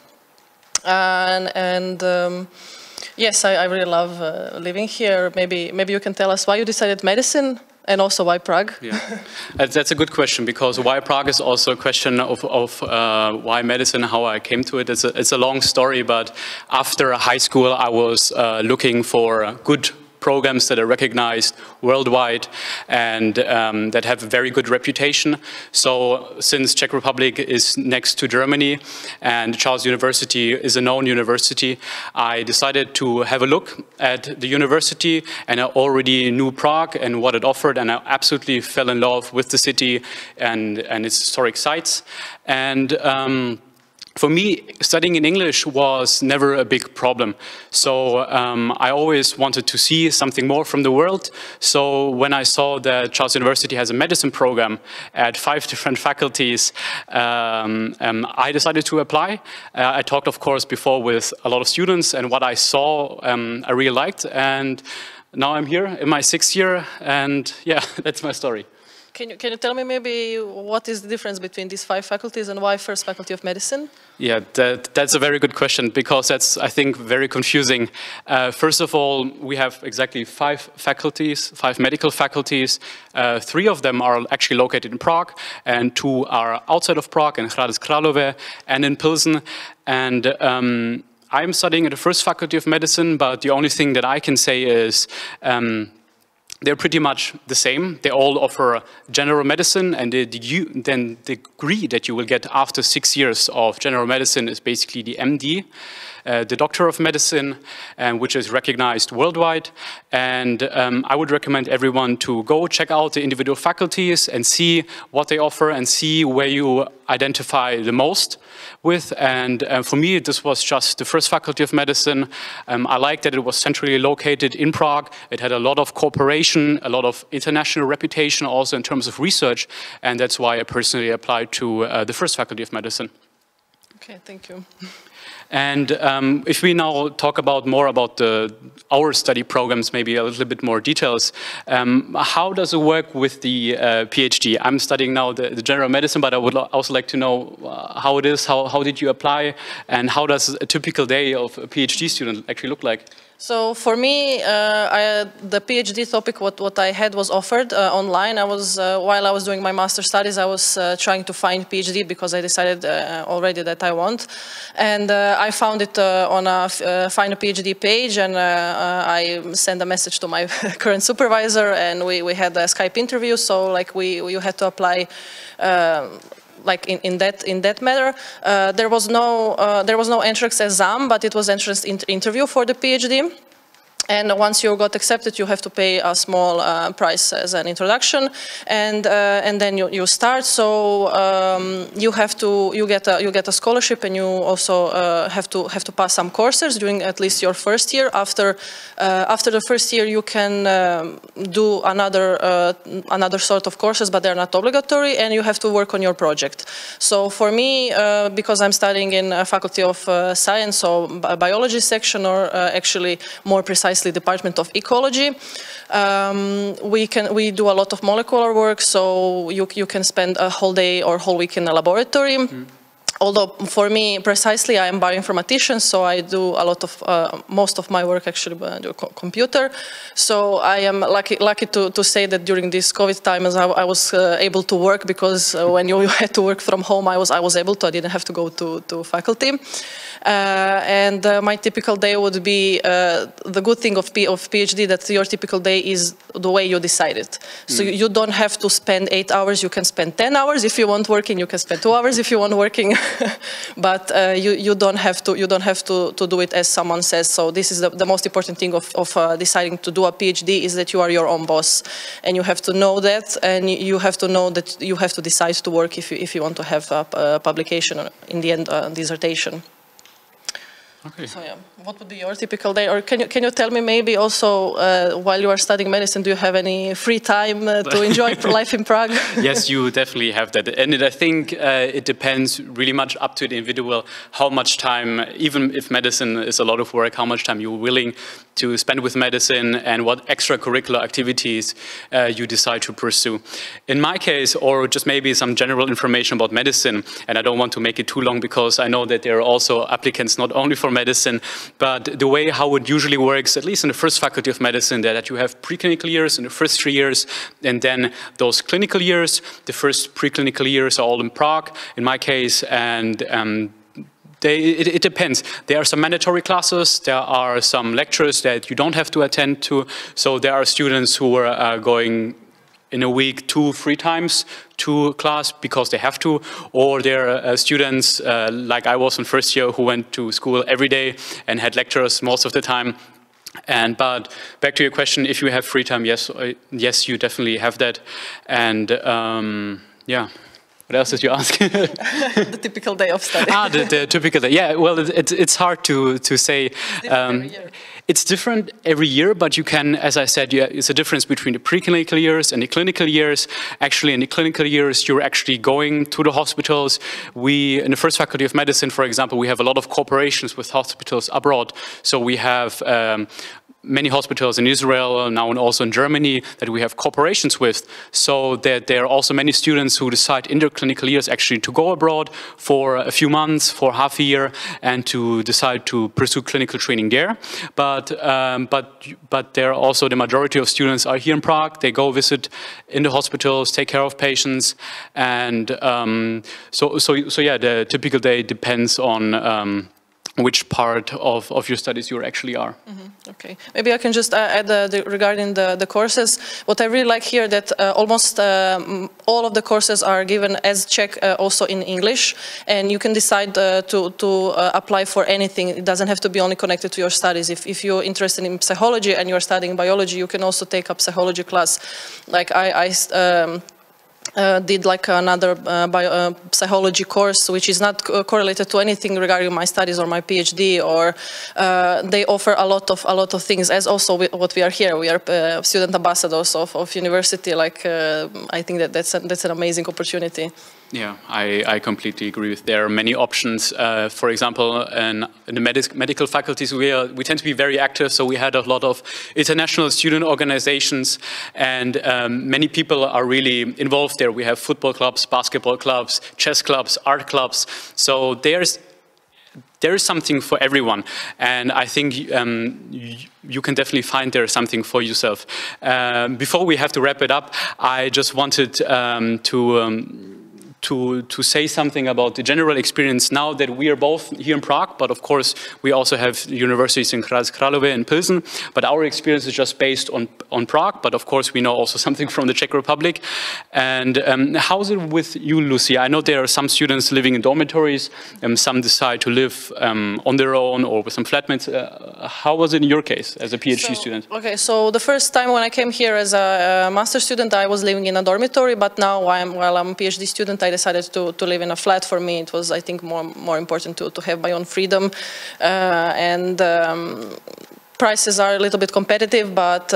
Yes, I really love living here. Maybe you can tell us why you decided medicine, and also why Prague? Yeah, that's a good question, because why Prague is also a question of why medicine, how I came to it. It's a long story, but after high school I was looking for good programs that are recognized worldwide and that have a very good reputation. So since Czech Republic is next to Germany and Charles University is a known university, I decided to have a look at the university, and I already knew Prague and what it offered, and I absolutely fell in love with the city and its historic sites. And for me, studying in English was never a big problem. So I always wanted to see something more from the world. So when I saw that Charles University has a medicine program at 5 different faculties, I decided to apply. I talked, of course, before with a lot of students, and what I saw, I really liked. And now I'm here in my 6th year, and yeah, that's my story. Can you tell me maybe what is the difference between these 5 faculties and why first Faculty of Medicine? Yeah, that's a very good question, because that's, I think, very confusing. First of all, we have exactly 5 faculties, 5 medical faculties. 3 of them are actually located in Prague, and 2 are outside of Prague, in Hradec Králové and in Pilsen. And I'm studying at the first Faculty of Medicine, but the only thing that I can say is they're pretty much the same. They all offer general medicine, and then the degree that you will get after 6 years of general medicine is basically the MD, the Doctor of Medicine, which is recognized worldwide. And I would recommend everyone to go check out the individual faculties and see what they offer and see where you identify the most with. And for me, this was just the first Faculty of Medicine. I liked that it was centrally located in Prague. It had a lot of cooperation, a lot of international reputation also in terms of research, and that's why I personally applied to the first Faculty of Medicine. Okay, thank you. And if we now talk more about our study programs, maybe a little bit more details, how does it work with the PhD? I'm studying now the general medicine, but I would also like to know how it is, how did you apply, and how does a typical day of a PhD student actually look like? So for me, the PhD topic, what I had was offered online. While I was doing my master studies, I was trying to find PhD because I decided already that I want. And I found it on a Find a PhD page, and I sent a message to my current supervisor, and we had a Skype interview. So like you had to apply like in that matter. There was no entrance exam, but it was entrance interview for the PhD. And once you got accepted, you have to pay a small price as an introduction, and then you start. So you get a scholarship, and you also have to pass some courses during at least your first year. After the first year, you can do another sort of courses, but they're not obligatory, and you have to work on your project. So for me, because I'm studying in a Faculty of Science, so biology section, or actually more precisely Department of Ecology. We do a lot of molecular work, so you can spend a whole day or whole week in a laboratory. Although for me precisely, I am bioinformatician, so I do a lot of most of my work actually by the computer. So I am lucky to say that during this COVID time, I was able to work, because when you had to work from home, I was able to. I didn't have to go to faculty. And my typical day would be the good thing of PhD, that your typical day is the way you decide it. So you don't have to spend 8 hours. You can spend 10 hours if you want working. You can spend 2 hours if you want working. But you don't have to do it as someone says. So this is the most important thing of deciding to do a PhD, is that you are your own boss, and you have to know that, and you have to know that you have to decide to work if you want to have a publication, or in the end dissertation. Okay. So yeah, what would be your typical day? Or can you tell me maybe also while you are studying medicine, do you have any free time to enjoy life in Prague? Yes, you definitely have that, and I think it depends really much up to the individual how much time, even if medicine is a lot of work, how much time you're willing to spend with medicine, and what extracurricular activities you decide to pursue. In my case, or just maybe some general information about medicine, and I don't want to make it too long because I know that there are also applicants not only for medicine, but the way how it usually works, at least in the first Faculty of Medicine, that you have preclinical years in the first 3 years, and then those clinical years. The first preclinical years are all in Prague, in my case, and It depends. There are some mandatory classes, there are some lectures that you don't have to attend to, so there are students who are going in a week 2-3 times to class because they have to, or there are students like I was in first year who went to school every day and had lectures most of the time. But back to your question, if you have free time, yes, you definitely have that. And yeah. What else did you ask? The typical day of study. The typical day. Yeah, well, it's hard to say. It's different every year, but you can, as I said, it's a difference between the preclinical years and the clinical years. Actually, in the clinical years, you're actually going to the hospitals. In the first Faculty of Medicine, for example, we have a lot of cooperations with hospitals abroad. So we have many hospitals in Israel now and also in Germany that we have cooperations with, so that there are also many students who decide in their clinical years actually to go abroad for a few months, for half a year, and to decide to pursue clinical training there. But there are also the majority of students are here in Prague. They go visit in the hospitals, take care of patients, and so yeah, the typical day depends on which part of your studies you actually are. Mm-hmm. Okay, maybe I can just add regarding the courses. What I really like here that almost all of the courses are given as Czech, also in English, and you can decide to apply for anything. It doesn't have to be only connected to your studies. If you're interested in psychology and you're studying biology, you can also take up psychology class. Like I did like another psychology course, which is not correlated to anything regarding my studies or my PhD, or they offer a lot of things. As also what we are here, we are student ambassadors of university. Like I think that's an amazing opportunity. Yeah, I completely agree with. There are many options. For example, in the medical faculties, we tend to be very active. So we had a lot of international student organizations, and many people are really involved there. We have football clubs, basketball clubs, chess clubs, art clubs. So there is something for everyone, and I think you can definitely find there something for yourself. Before we have to wrap it up, I just wanted to say something about the general experience now that we are both here in Prague, but of course we also have universities in Karlova and Pilsen, but our experience is just based on Prague, but of course we know also something from the Czech Republic. And how's it with you, Lucy? I know there are some students living in dormitories, and some decide to live on their own or with some flatmates. How was it in your case as a PhD student? Okay, so the first time when I came here as a master student, I was living in a dormitory, but now while I'm a PhD student, I decided to live in a flat. For me, it was, I think, more important to have my own freedom, and prices are a little bit competitive, but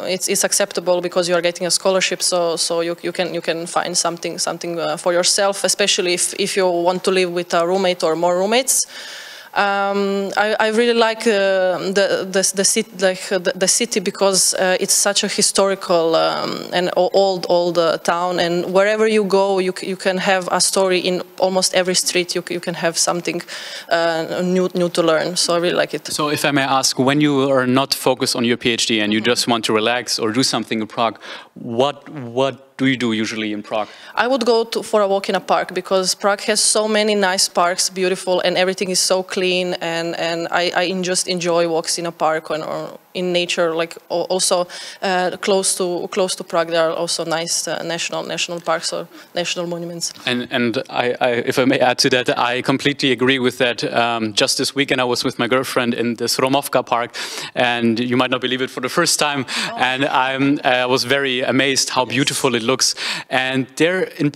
it's acceptable because you are getting a scholarship. So you can find something for yourself, especially if you want to live with a roommate or more roommates. I really like the city because it's such a historical and old town, and wherever you go, you can have a story in almost every street. You can have something new to learn. So I really like it. So if I may ask, when you are not focused on your PhD and you just want to relax or do something in Prague, what do you do usually in Prague? I would go for a walk in a park because Prague has so many nice parks, beautiful, and everything is so clean. And I just enjoy walks in a park or in nature. Like also close to Prague, there are also nice national parks or national monuments. And if I may add to that, I completely agree with that. Just this weekend, I was with my girlfriend in the Sromovka Park, and you might not believe it, for the first time, and I was very amazed how beautiful it looks. And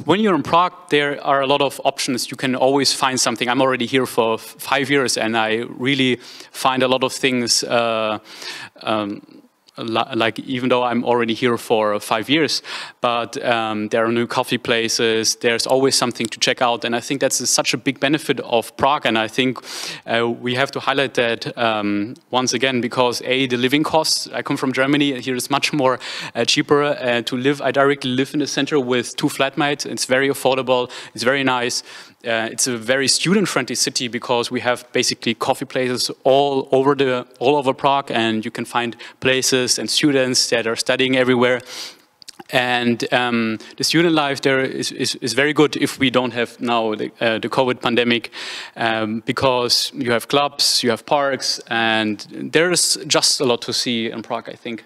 when you're in Prague, there are a lot of options. You can always find something. I'm already here for 5 years, and I really find a lot of things. Like even though I'm already here for 5 years, but there are new coffee places, there's always something to check out, and I think that's such a big benefit of Prague, and I think we have to highlight that once again, because the living costs, I come from Germany, here is much more cheaper to live. I directly live in the center with 2 flatmates. It's very affordable, it's very nice. It's a very student-friendly city because we have basically coffee places all over Prague, and you can find places and students that are studying everywhere. And the student life there is very good if we don't have now the COVID pandemic, because you have clubs, you have parks, and there's just a lot to see in Prague, I think.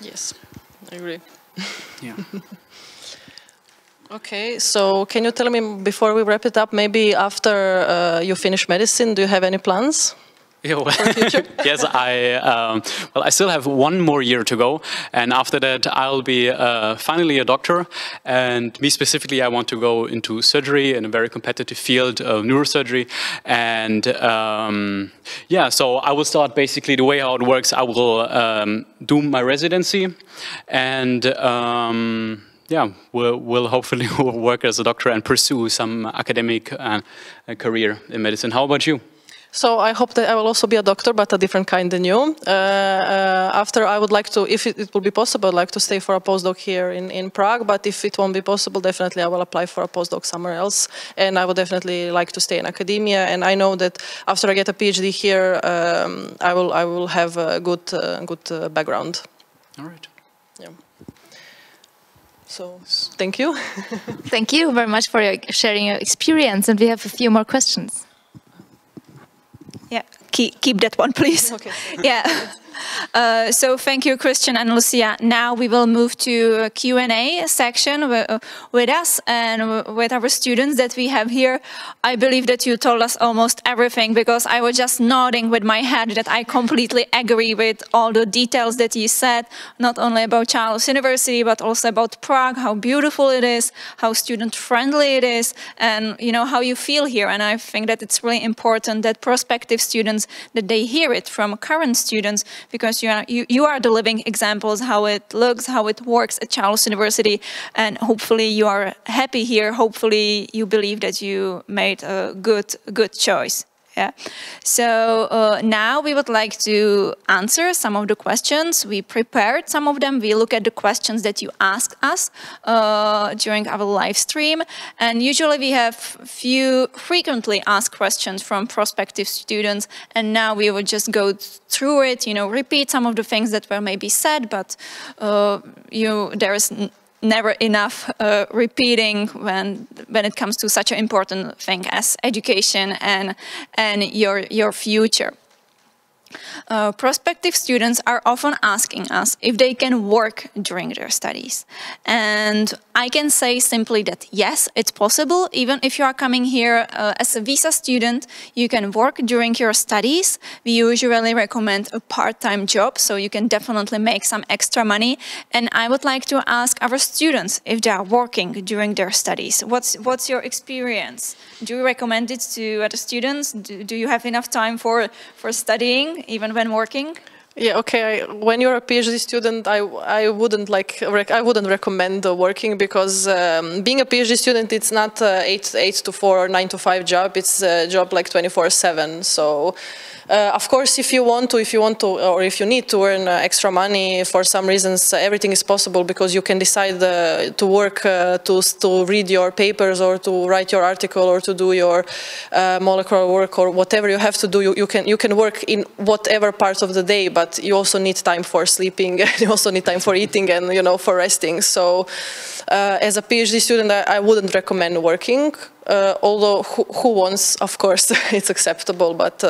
Yes, I agree. Yeah. Okay, so can you tell me, before we wrap it up, maybe after you finish medicine, do you have any plans? Yes, I still have 1 more year to go, and after that I'll be finally a doctor. And me specifically, I want to go into surgery in a very competitive field of neurosurgery. And yeah, so I will start basically the way how it works. I will do my residency, and yeah, we'll hopefully work as a doctor and pursue some academic career in medicine. How about you? So I hope that I will also be a doctor, but a different kind than you. After, I would like to, if it will be possible, I'd like to stay for a postdoc here in Prague, but if it won't be possible, definitely I will apply for a postdoc somewhere else. And I would definitely like to stay in academia. And I know that after I get a PhD here, I will have a good background. All right. Yeah. So, thank you. Thank you very much for sharing your experience. And we have a few more questions. Yeah, keep that one, please. Okay. Yeah. So thank you, Christian and Lucia. Now we will move to a Q&A section with us and with our students that we have here. I believe that you told us almost everything, because I was just nodding with my head that I completely agree with all the details that you said, not only about Charles University, but also about Prague, how beautiful it is, how student-friendly it is, and you know how you feel here. And I think that it's really important that prospective students, that they hear it from current students, because you are the living examples, how it looks, how it works at Charles University, and hopefully you are happy here. Hopefully you believe that you made a good choice. Yeah. So now we would like to answer some of the questions. We prepared some of them. We look at the questions that you asked us during our live stream. And usually we have few frequently asked questions from prospective students. And now we will just go through it, you know, repeat some of the things that were maybe said, but there is never enough repeating when it comes to such an important thing as education and your future. Prospective students are often asking us if they can work during their studies. And I can say simply that yes, it's possible. Even if you are coming here as a visa student, you can work during your studies. We usually recommend a part-time job, so you can definitely make some extra money. And I would like to ask our students if they are working during their studies. What's your experience? Do you recommend it to other students? Do you have enough time for studying, even when working? Yeah, okay. When you're a PhD student, I wouldn't recommend working, because being a PhD student, it's not 8 to 4 or 9 to 5 job. It's a job like 24/7. So. Of course, if you want to, or if you need to earn extra money for some reasons, everything is possible, because you can decide to work, to read your papers, or to write your article, or to do your molecular work, or whatever you have to do. You can work in whatever part of the day, but you also need time for sleeping. You also need time for eating and for resting. So, as a PhD student, I wouldn't recommend working. Although who wants, of course, it's acceptable, but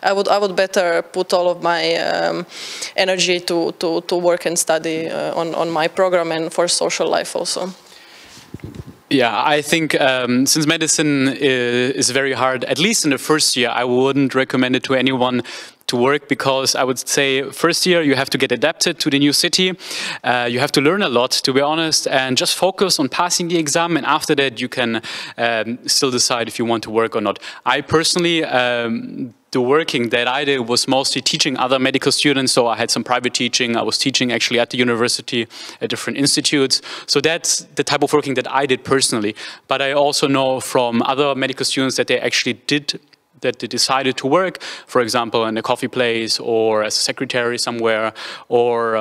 I would better put all of my energy to work and study on my program and for social life also. Yeah, I think since medicine is very hard, at least in the first year, I wouldn't recommend it to anyone to work, because I would say first year you have to get adapted to the new city. You have to learn a lot, to be honest, and just focus on passing the exam, and after that you can still decide if you want to work or not. I personally, the working that I did was mostly teaching other medical students, so I had some private teaching. I was teaching actually at the university at different institutes. So that's the type of working that I did personally. But I also know from other medical students that they actually decided to work, for example, in a coffee place or as a secretary somewhere, or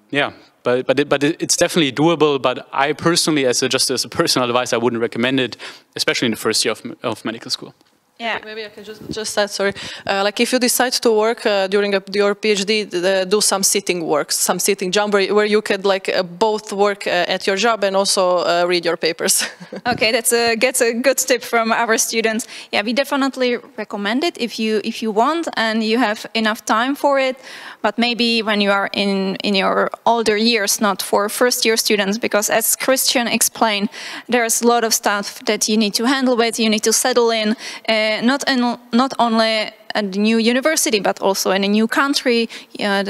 yeah. But it's definitely doable. But I personally, just as a personal advice, I wouldn't recommend it, especially in the first year of medical school. Yeah. Maybe I can just add, sorry. Like if you decide to work during your PhD, do some sitting work, some sitting job where you could like both work at your job and also read your papers. Okay, that's a good tip from our students. Yeah, we definitely recommend it if you want and you have enough time for it. But maybe when you are in your older years, not for first-year students, because as Christian explained, there's a lot of stuff that you need to handle with, you need to settle in. Not only at the new university, but also in a new country,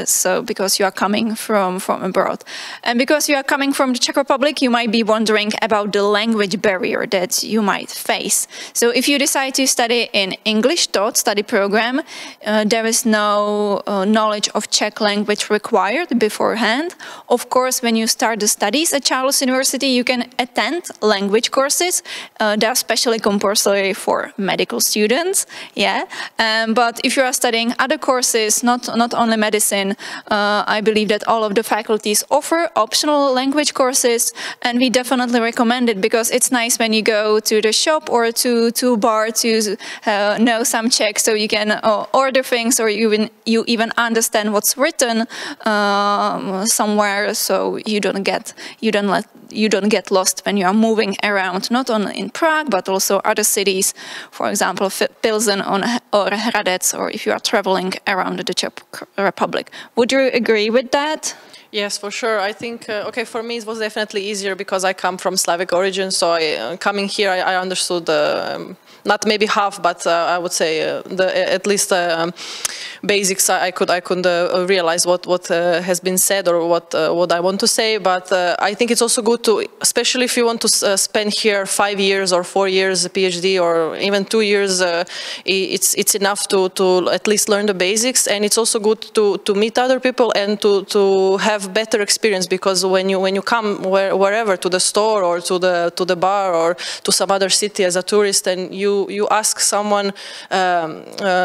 so because you are coming from abroad. And because you are coming from the Czech Republic, you might be wondering about the language barrier that you might face. So if you decide to study in English taught study program, there is no knowledge of Czech language required beforehand. Of course, when you start the studies at Charles University, you can attend language courses. They are specially compulsory for medical students, but if you are studying other courses, not only medicine, I believe that all of the faculties offer optional language courses, and we definitely recommend it because it's nice when you go to the shop or to a bar to know some Czech, so you can order things or you even understand what's written somewhere, so you don't get lost when you are moving around, not only in Prague, but also other cities, for example, Pilsen or Hradec, or if you are traveling around the Czech Republic. Would you agree with that? Yes, for sure. I think, okay, for me it was definitely easier because I come from Slavic origin, so coming here I understood not maybe half, but I would say at least basics. I could realize what has been said or what I want to say. But I think it's also good to, especially if you want to spend here 5 years or 4 years a PhD or even 2 years, it's enough to at least learn the basics. And it's also good to meet other people and to have better experience, because when you come wherever, to the store or to the bar or to some other city as a tourist, and you ask someone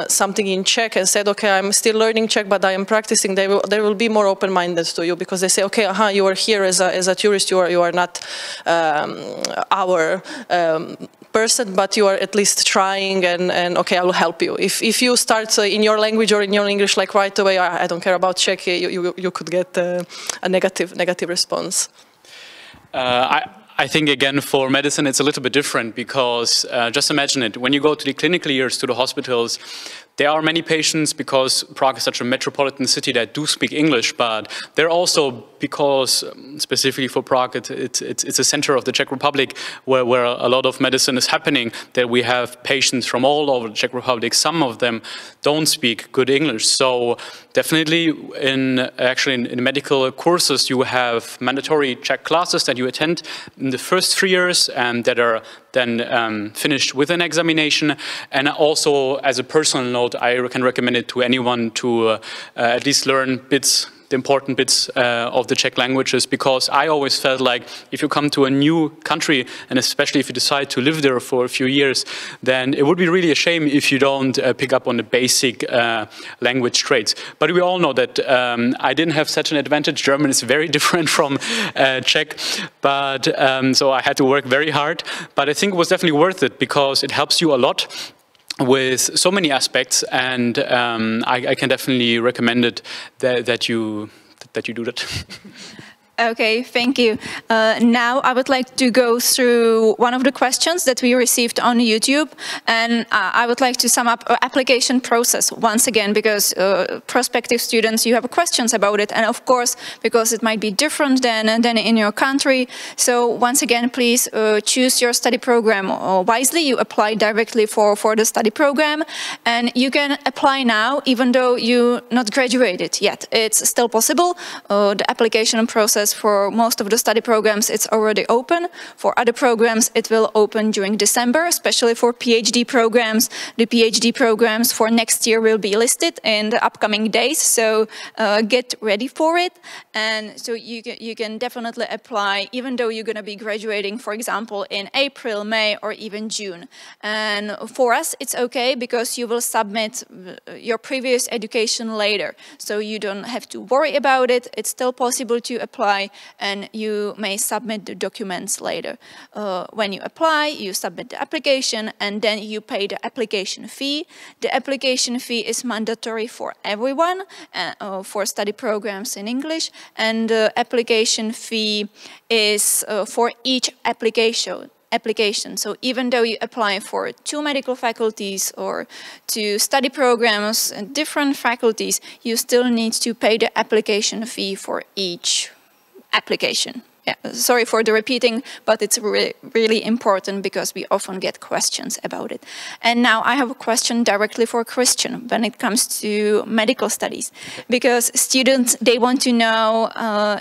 something in Czech and said, okay, I'm still learning Czech, but I am practicing, they will be more open-minded to you, because they say, okay, you are here as a tourist, you are not our person, but you are at least trying, and okay, I will help you. If you start in your language or in your English like right away, I don't care about Czech, you could get a negative response. I think, again, for medicine, it's a little bit different, because just imagine it. When you go to the clinical years, to the hospitals, there are many patients, because Prague is such a metropolitan city, that do speak English, but they're also, because specifically for Prague, it's a center of the Czech Republic where a lot of medicine is happening, that we have patients from all over the Czech Republic. Some of them don't speak good English. So definitely in medical courses, you have mandatory Czech classes that you attend in the first 3 years, and that are then finished with an examination. And also, as a personal note, I can recommend it to anyone to at least learn the important bits of the Czech languages, because I always felt like if you come to a new country, and especially if you decide to live there for a few years, then it would be really a shame if you don't pick up on the basic language traits. But we all know that I didn't have such an advantage. German is very different from Czech, but so I had to work very hard. But I think it was definitely worth it, because it helps you a lot with so many aspects, and I can definitely recommend it that you do that. Okay, thank you. Now I would like to go through one of the questions that we received on YouTube, and I would like to sum up our application process once again, because prospective students, you have questions about it, and of course, because it might be different than in your country. So once again, please choose your study program wisely. You apply directly for the study program, and you can apply now, even though you not graduated yet. It's still possible. The application process for most of the study programs, it's already open. For other programs, it will open during December, especially for PhD programs. The PhD programs for next year will be listed in the upcoming days, so get ready for it. And so you can definitely apply, even though you're going to be graduating, for example, in April, May, or even June. And for us, it's okay, because you will submit your previous education later, so you don't have to worry about it. It's still possible to apply apply, and you may submit the documents later. When you apply, you submit the application, and then you pay the application fee. The application fee is mandatory for everyone for study programs in English, and the application fee is for each application. So even though you apply for 2 medical faculties or 2 study programs and different faculties, you still need to pay the application fee for each application. Yeah, sorry for the repeating, but it's really important because we often get questions about it. And now I have a question directly for Christian when it comes to medical studies, because students, they want to know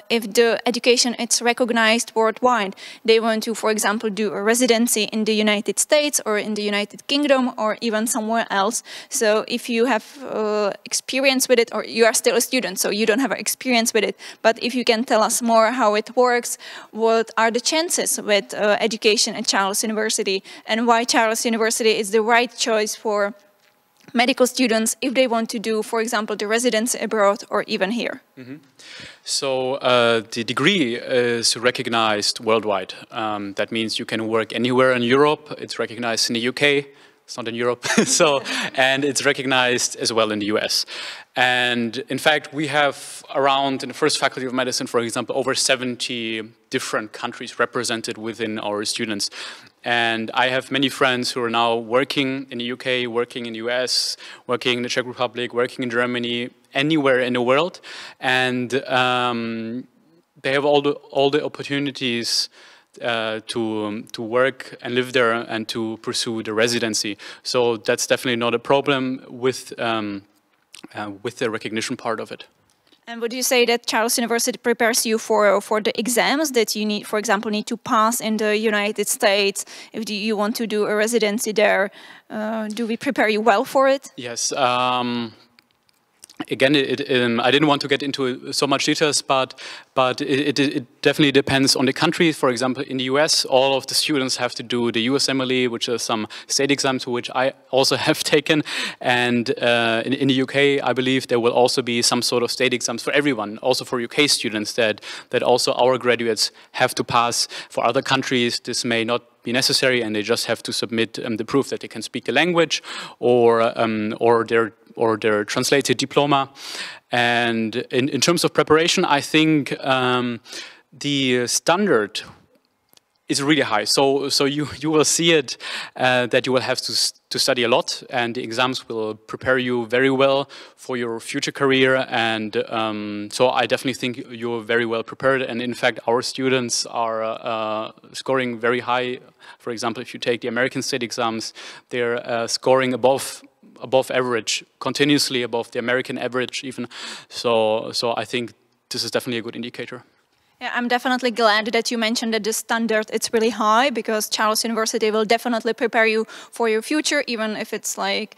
if the education is recognized worldwide. They want to, for example, do a residency in the United States or in the United Kingdom or even somewhere else. So if you have experience with it, or you are still a student, so you don't have experience with it, but if you can tell us more how it works, what are the chances with education at Charles University, and why Charles University is the right choice for medical students if they want to do, for example, the residency abroad or even here? Mm-hmm. So the degree is recognized worldwide. That means you can work anywhere in Europe. It's recognized in the UK. It's not in Europe, and it's recognized as well in the US. And in fact, we have around, in the first Faculty of Medicine, for example, over 70 different countries represented within our students. And I have many friends who are now working in the UK, working in the US, working in the Czech Republic, working in Germany, anywhere in the world. And they have all the opportunities to work and live there and to pursue the residency. So that's definitely not a problem with the recognition part of it. And would you say that Charles University prepares you for the exams that you need, for example, need to pass in the United States if you want to do a residency there? Do we prepare you well for it? Yes. Again, I didn't want to get into so much details, but it definitely depends on the country. For example, in the US, all of the students have to do the USMLE, which is some state exams, which I also have taken. And in the UK, I believe there will also be some sort of state exams for everyone, also for UK students that also our graduates have to pass. For other countries, this may not be necessary, and they just have to submit the proof that they can speak the language or their translated diploma. And in terms of preparation, I think the standard is really high. So you will see it that you will have to study a lot, and the exams will prepare you very well for your future career. And so I definitely think you're very well prepared. And in fact, our students are scoring very high. For example, if you take the American state exams, they're scoring above average, continuously above the American average even. So I think this is definitely a good indicator. Yeah, I'm definitely glad that you mentioned that the standard it's really high, because Charles University will definitely prepare you for your future, even if it's like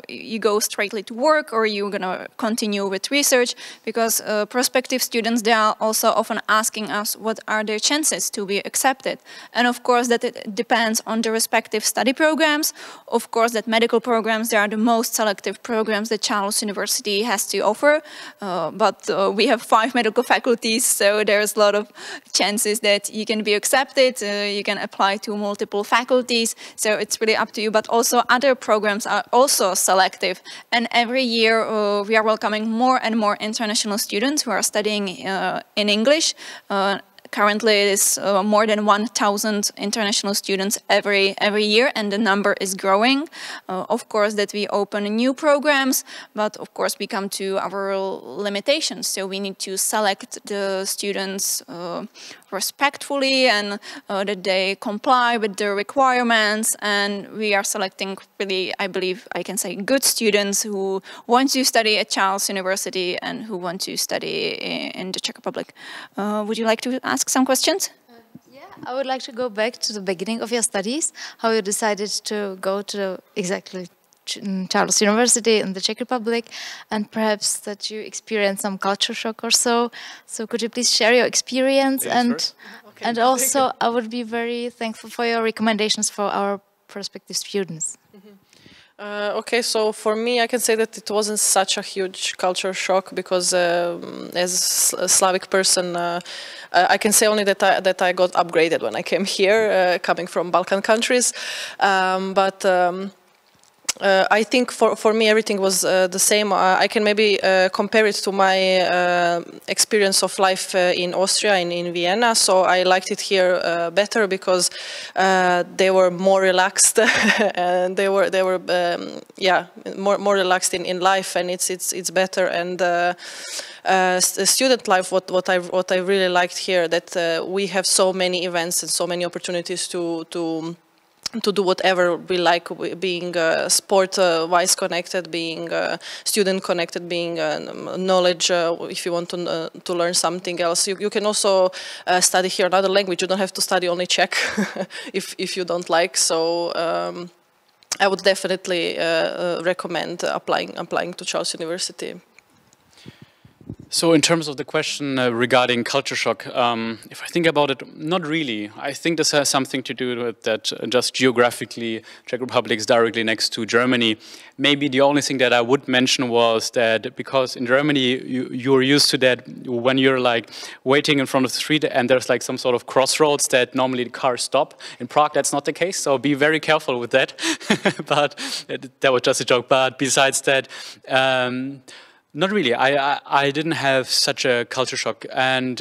you go straightly to work or you're gonna continue with research, because prospective students, they are also often asking us what are their chances to be accepted. And of course that it depends on the respective study programs. Of course that medical programs, they are the most selective programs that Charles University has to offer, but we have 5 medical faculties, so there's a lot of chances that you can be accepted, you can apply to multiple faculties, so it's really up to you. But also other programs are also selective, and every year we are welcoming more and more international students who are studying in English. Currently, it is more than 1,000 international students every year, and the number is growing. Of course, that we open new programs, but of course we come to our limitations. So we need to select the students respectfully, and that they comply with the requirements. And we are selecting really, I believe I can say, good students who want to study at Charles University and who want to study in the Czech Republic. Would you like to ask some questions? Yeah, I would like to go back to the beginning of your studies, how you decided to go to exactly Charles University in the Czech Republic, and perhaps that you experienced some culture shock or so. So could you please share your experience? And also I would be very thankful for your recommendations for our prospective students. Okay, so for me, I can say that it wasn't such a huge culture shock because as a Slavic person, I can say only that I got upgraded when I came here, coming from Balkan countries. I think for me everything was the same. I can maybe compare it to my experience of life in Austria, in Vienna. So I liked it here better because they were more relaxed and they were yeah, more relaxed in life, and it's better. And student life, what I really liked here, that we have so many events and so many opportunities to do whatever we like, being sport-wise connected, being student connected, being knowledge, if you want to learn something else. You can also study here another language. You don't have to study only Czech if you don't like. So I would definitely recommend applying to Charles University. So in terms of the question regarding culture shock, if I think about it, not really. I think this has something to do with that just geographically, Czech Republic is directly next to Germany. Maybe the only thing that I would mention was that because in Germany, you're used to that when you're like waiting in front of the street and there's like some sort of crossroads that normally the cars stop. In Prague, that's not the case, so be very careful with that. But that was just a joke. But besides that, not really. I didn't have such a culture shock. And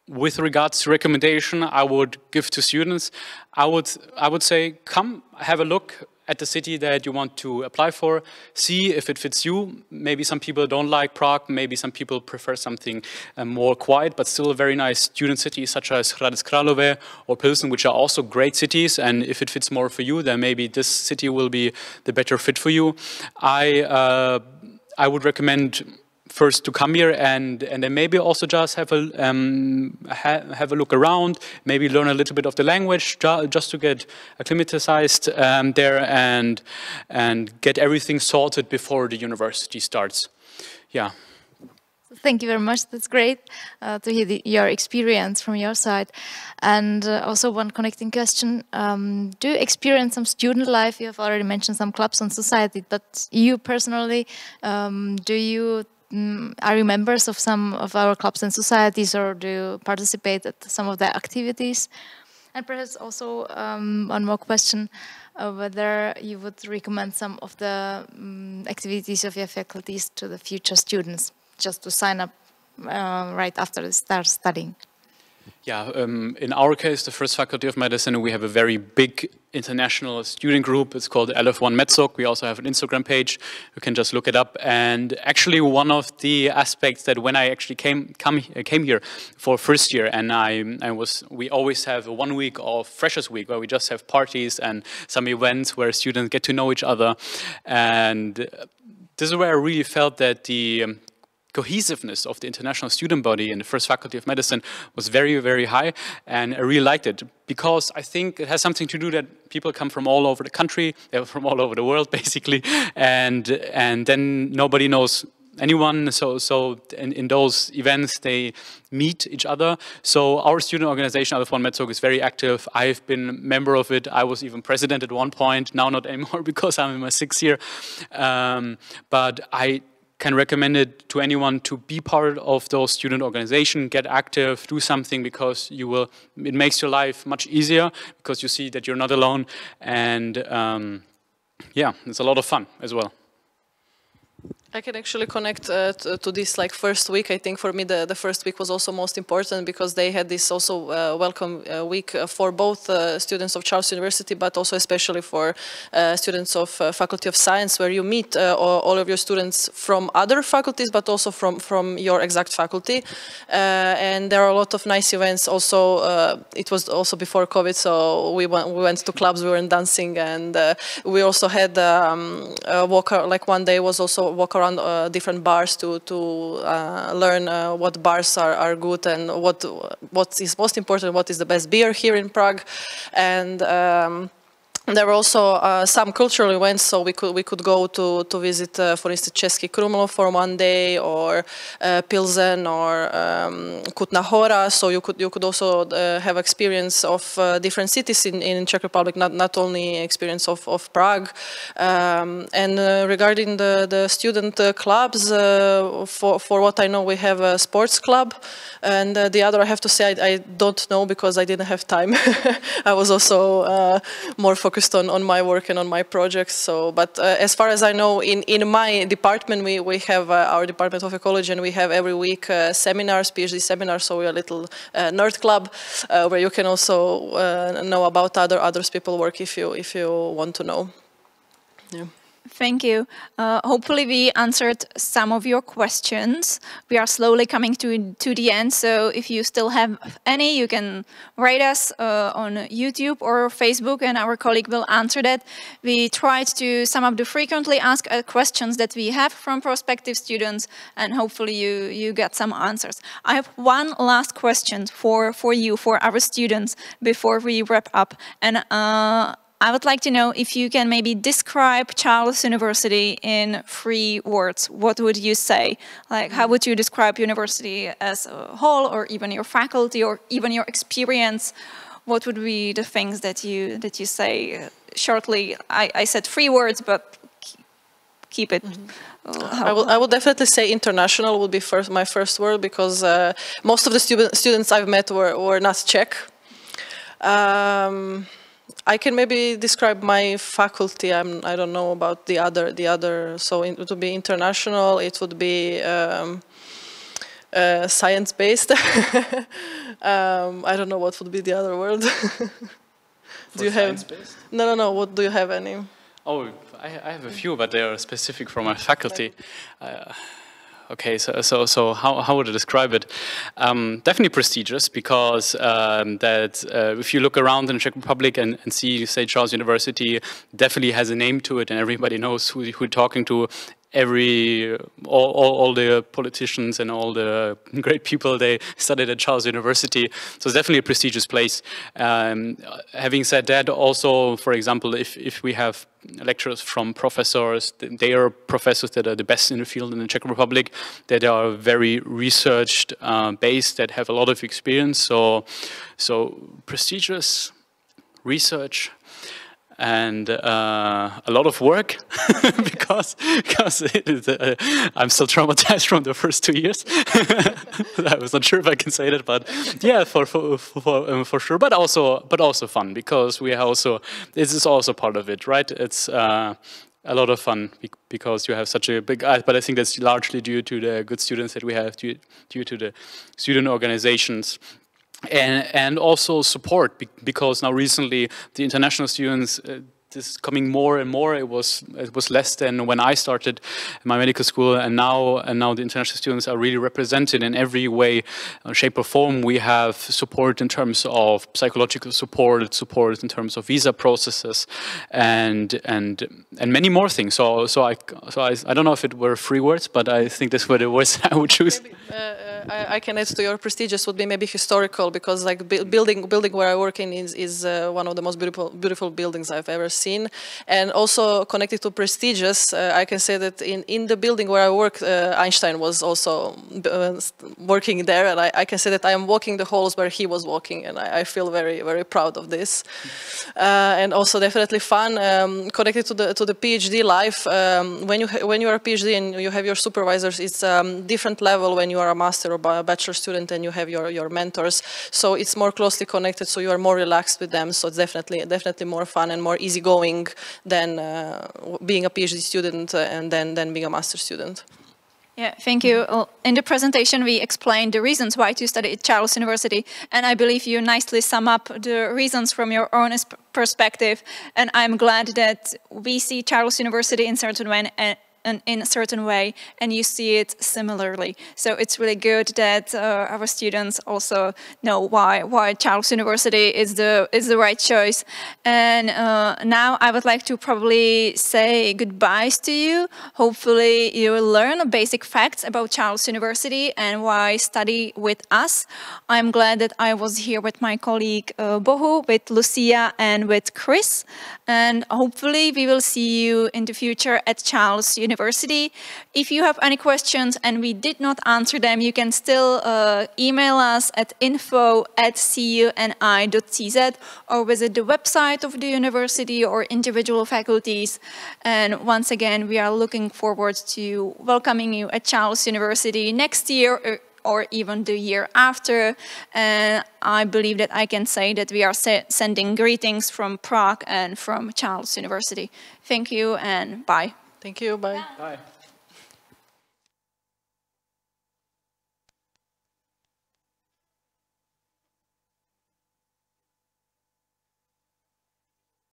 with regards to recommendation, I would give to students, I would say, come have a look at the city that you want to apply for, see if it fits you. Maybe some people don't like Prague, maybe some people prefer something more quiet, but still a very nice student city, such as Karlova or Pilsen, which are also great cities. And if it fits more for you, then maybe this city will be the better fit for you. I would recommend first to come here and then maybe also just have a look around, maybe learn a little bit of the language just to get acclimatized there and get everything sorted before the university starts. Yeah. Thank you very much. That's great to hear your experience from your side. And also one connecting question. Do you experience some student life? You have already mentioned some clubs and society, but you personally, are you members of some of our clubs and societies, or do you participate at some of their activities? And perhaps also one more question, whether you would recommend some of the activities of your faculties to the future students, just to sign up right after they start studying. Yeah, in our case, the first Faculty of Medicine, we have a very big international student group. It's called LF1 MedSoc. We also have an Instagram page. You can just look it up. And actually, one of the aspects that when I actually came here for first year, and we always have 1 week of Freshers Week where we just have parties and some events where students get to know each other. And this is where I really felt that the cohesiveness of the international student body in the first Faculty of Medicine was very, very high, and I really liked it because I think it has something to do that people come from all over the country, they're from all over the world basically, and then nobody knows anyone, so in those events they meet each other. So our student organization, LF1 MedSoc, is very active. I've been a member of it. I was even president at one point, now not anymore because I'm in my 6th year, but I can recommend it to anyone to be part of those student organization, get active, do something, because it makes your life much easier because you see that you're not alone, and yeah, it's a lot of fun as well. I can actually connect to this like first week. I think for me the first week was also most important because they had this also welcome week for both students of Charles University, but also especially for students of Faculty of Science, where you meet all of your students from other faculties, but also from your exact faculty. And there are a lot of nice events. Also, it was also before COVID, so we went to clubs, we were dancing, and we also had a walk. Like one day was also walk around different bars to learn what bars are good and what is most important, what is the best beer here in Prague. And There were also some cultural events, so we could go to visit, for instance, Český Krumlov for one day, or Pilsen, or Kutná Hora. So you could also have experience of different cities in Czech Republic, not only experience of Prague. And regarding the student clubs, for what I know, we have a sports club, and the other I have to say I don't know because I didn't have time. I was also more focused on my work and on my projects. So, but as far as I know, in my department, we have our Department of Ecology, and we have every week seminars, PhD seminars. So we're a little nerd club where you can also know about others people work if you want to know. Yeah. Thank you. Hopefully we answered some of your questions. We are slowly coming to the end, so if you still have any, you can write us on YouTube or Facebook, and our colleague will answer that. We tried to sum up the frequently asked questions that we have from prospective students, and hopefully you get some answers. I have one last question for you, for our students, before we wrap up. And I would like to know if you can maybe describe Charles University in 3 words. What would you say? Like, how would you describe university as a whole, or even your faculty, or even your experience? What would be the things that you say shortly? I said 3 words, but keep it. I would definitely say international would be my first word, because most of the students I've met were not Czech. I can maybe describe my faculty. I don't know about the other. So it would be international. It would be science-based. I don't know what would be the other word. Do you have? Science-based? No. What do you have any? Oh, I have a few, but they are specific for my faculty. Okay, so how would I describe it? Definitely prestigious, because if you look around in the Czech Republic and see, say, Charles University, definitely has a name to it, and everybody knows who you're talking to. All the politicians and all the great people, they studied at Charles University, so it's definitely a prestigious place. Having said that, also, for example, if we have lecturers from professors, they are professors that are the best in the field in the Czech Republic, that are very research based, that have a lot of experience. So prestigious research. And a lot of work, because I'm still traumatized from the first 2 years. I was not sure if I can say that, but yeah, for sure. But also fun, because this is also part of it, right? It's a lot of fun because you have such a big. But I think that's largely due to the good students that we have, due to the student organizations. And also support, because now recently the international students is coming more and more. It was less than when I started my medical school, and now the international students are really represented in every way, shape or form. We have support in terms of psychological support in terms of visa processes, and many more things. So I don't know if it were 3 words, but I think that's what it was I would choose. Maybe, I can add to your prestigious would be maybe historical, because like building where I work in is one of the most beautiful buildings I've ever seen, and also connected to prestigious. I can say that in the building where I work, Einstein was also working there, and I can say that I am walking the halls where he was walking, and I feel very, very proud of this. And also definitely fun, connected to the PhD life. When you are a PhD and you have your supervisors, it's different level when you are a master or a bachelor student and you have your mentors. So it's more closely connected, so you are more relaxed with them. So it's definitely more fun and more easygoing than being a PhD student and then being a master student. Yeah, thank you. In the presentation, we explained the reasons why to study at Charles University, and I believe you nicely sum up the reasons from your own perspective. And I'm glad that we see Charles University in certain way, in a certain way, and you see it similarly. So it's really good that our students also know why Charles University is the right choice. And now I would like to probably say goodbyes to you. Hopefully you will learn basic facts about Charles University and why study with us. I'm glad that I was here with my colleague Bohu, with Lucia and with Chris. And hopefully we will see you in the future at Charles University. If you have any questions and we did not answer them, you can still email us at info@cuni.cz or visit the website of the university or individual faculties. And once again, we are looking forward to welcoming you at Charles University next year or even the year after. And I believe that I can say that we are sending greetings from Prague and from Charles University. Thank you and bye. Thank you, bye. Bye.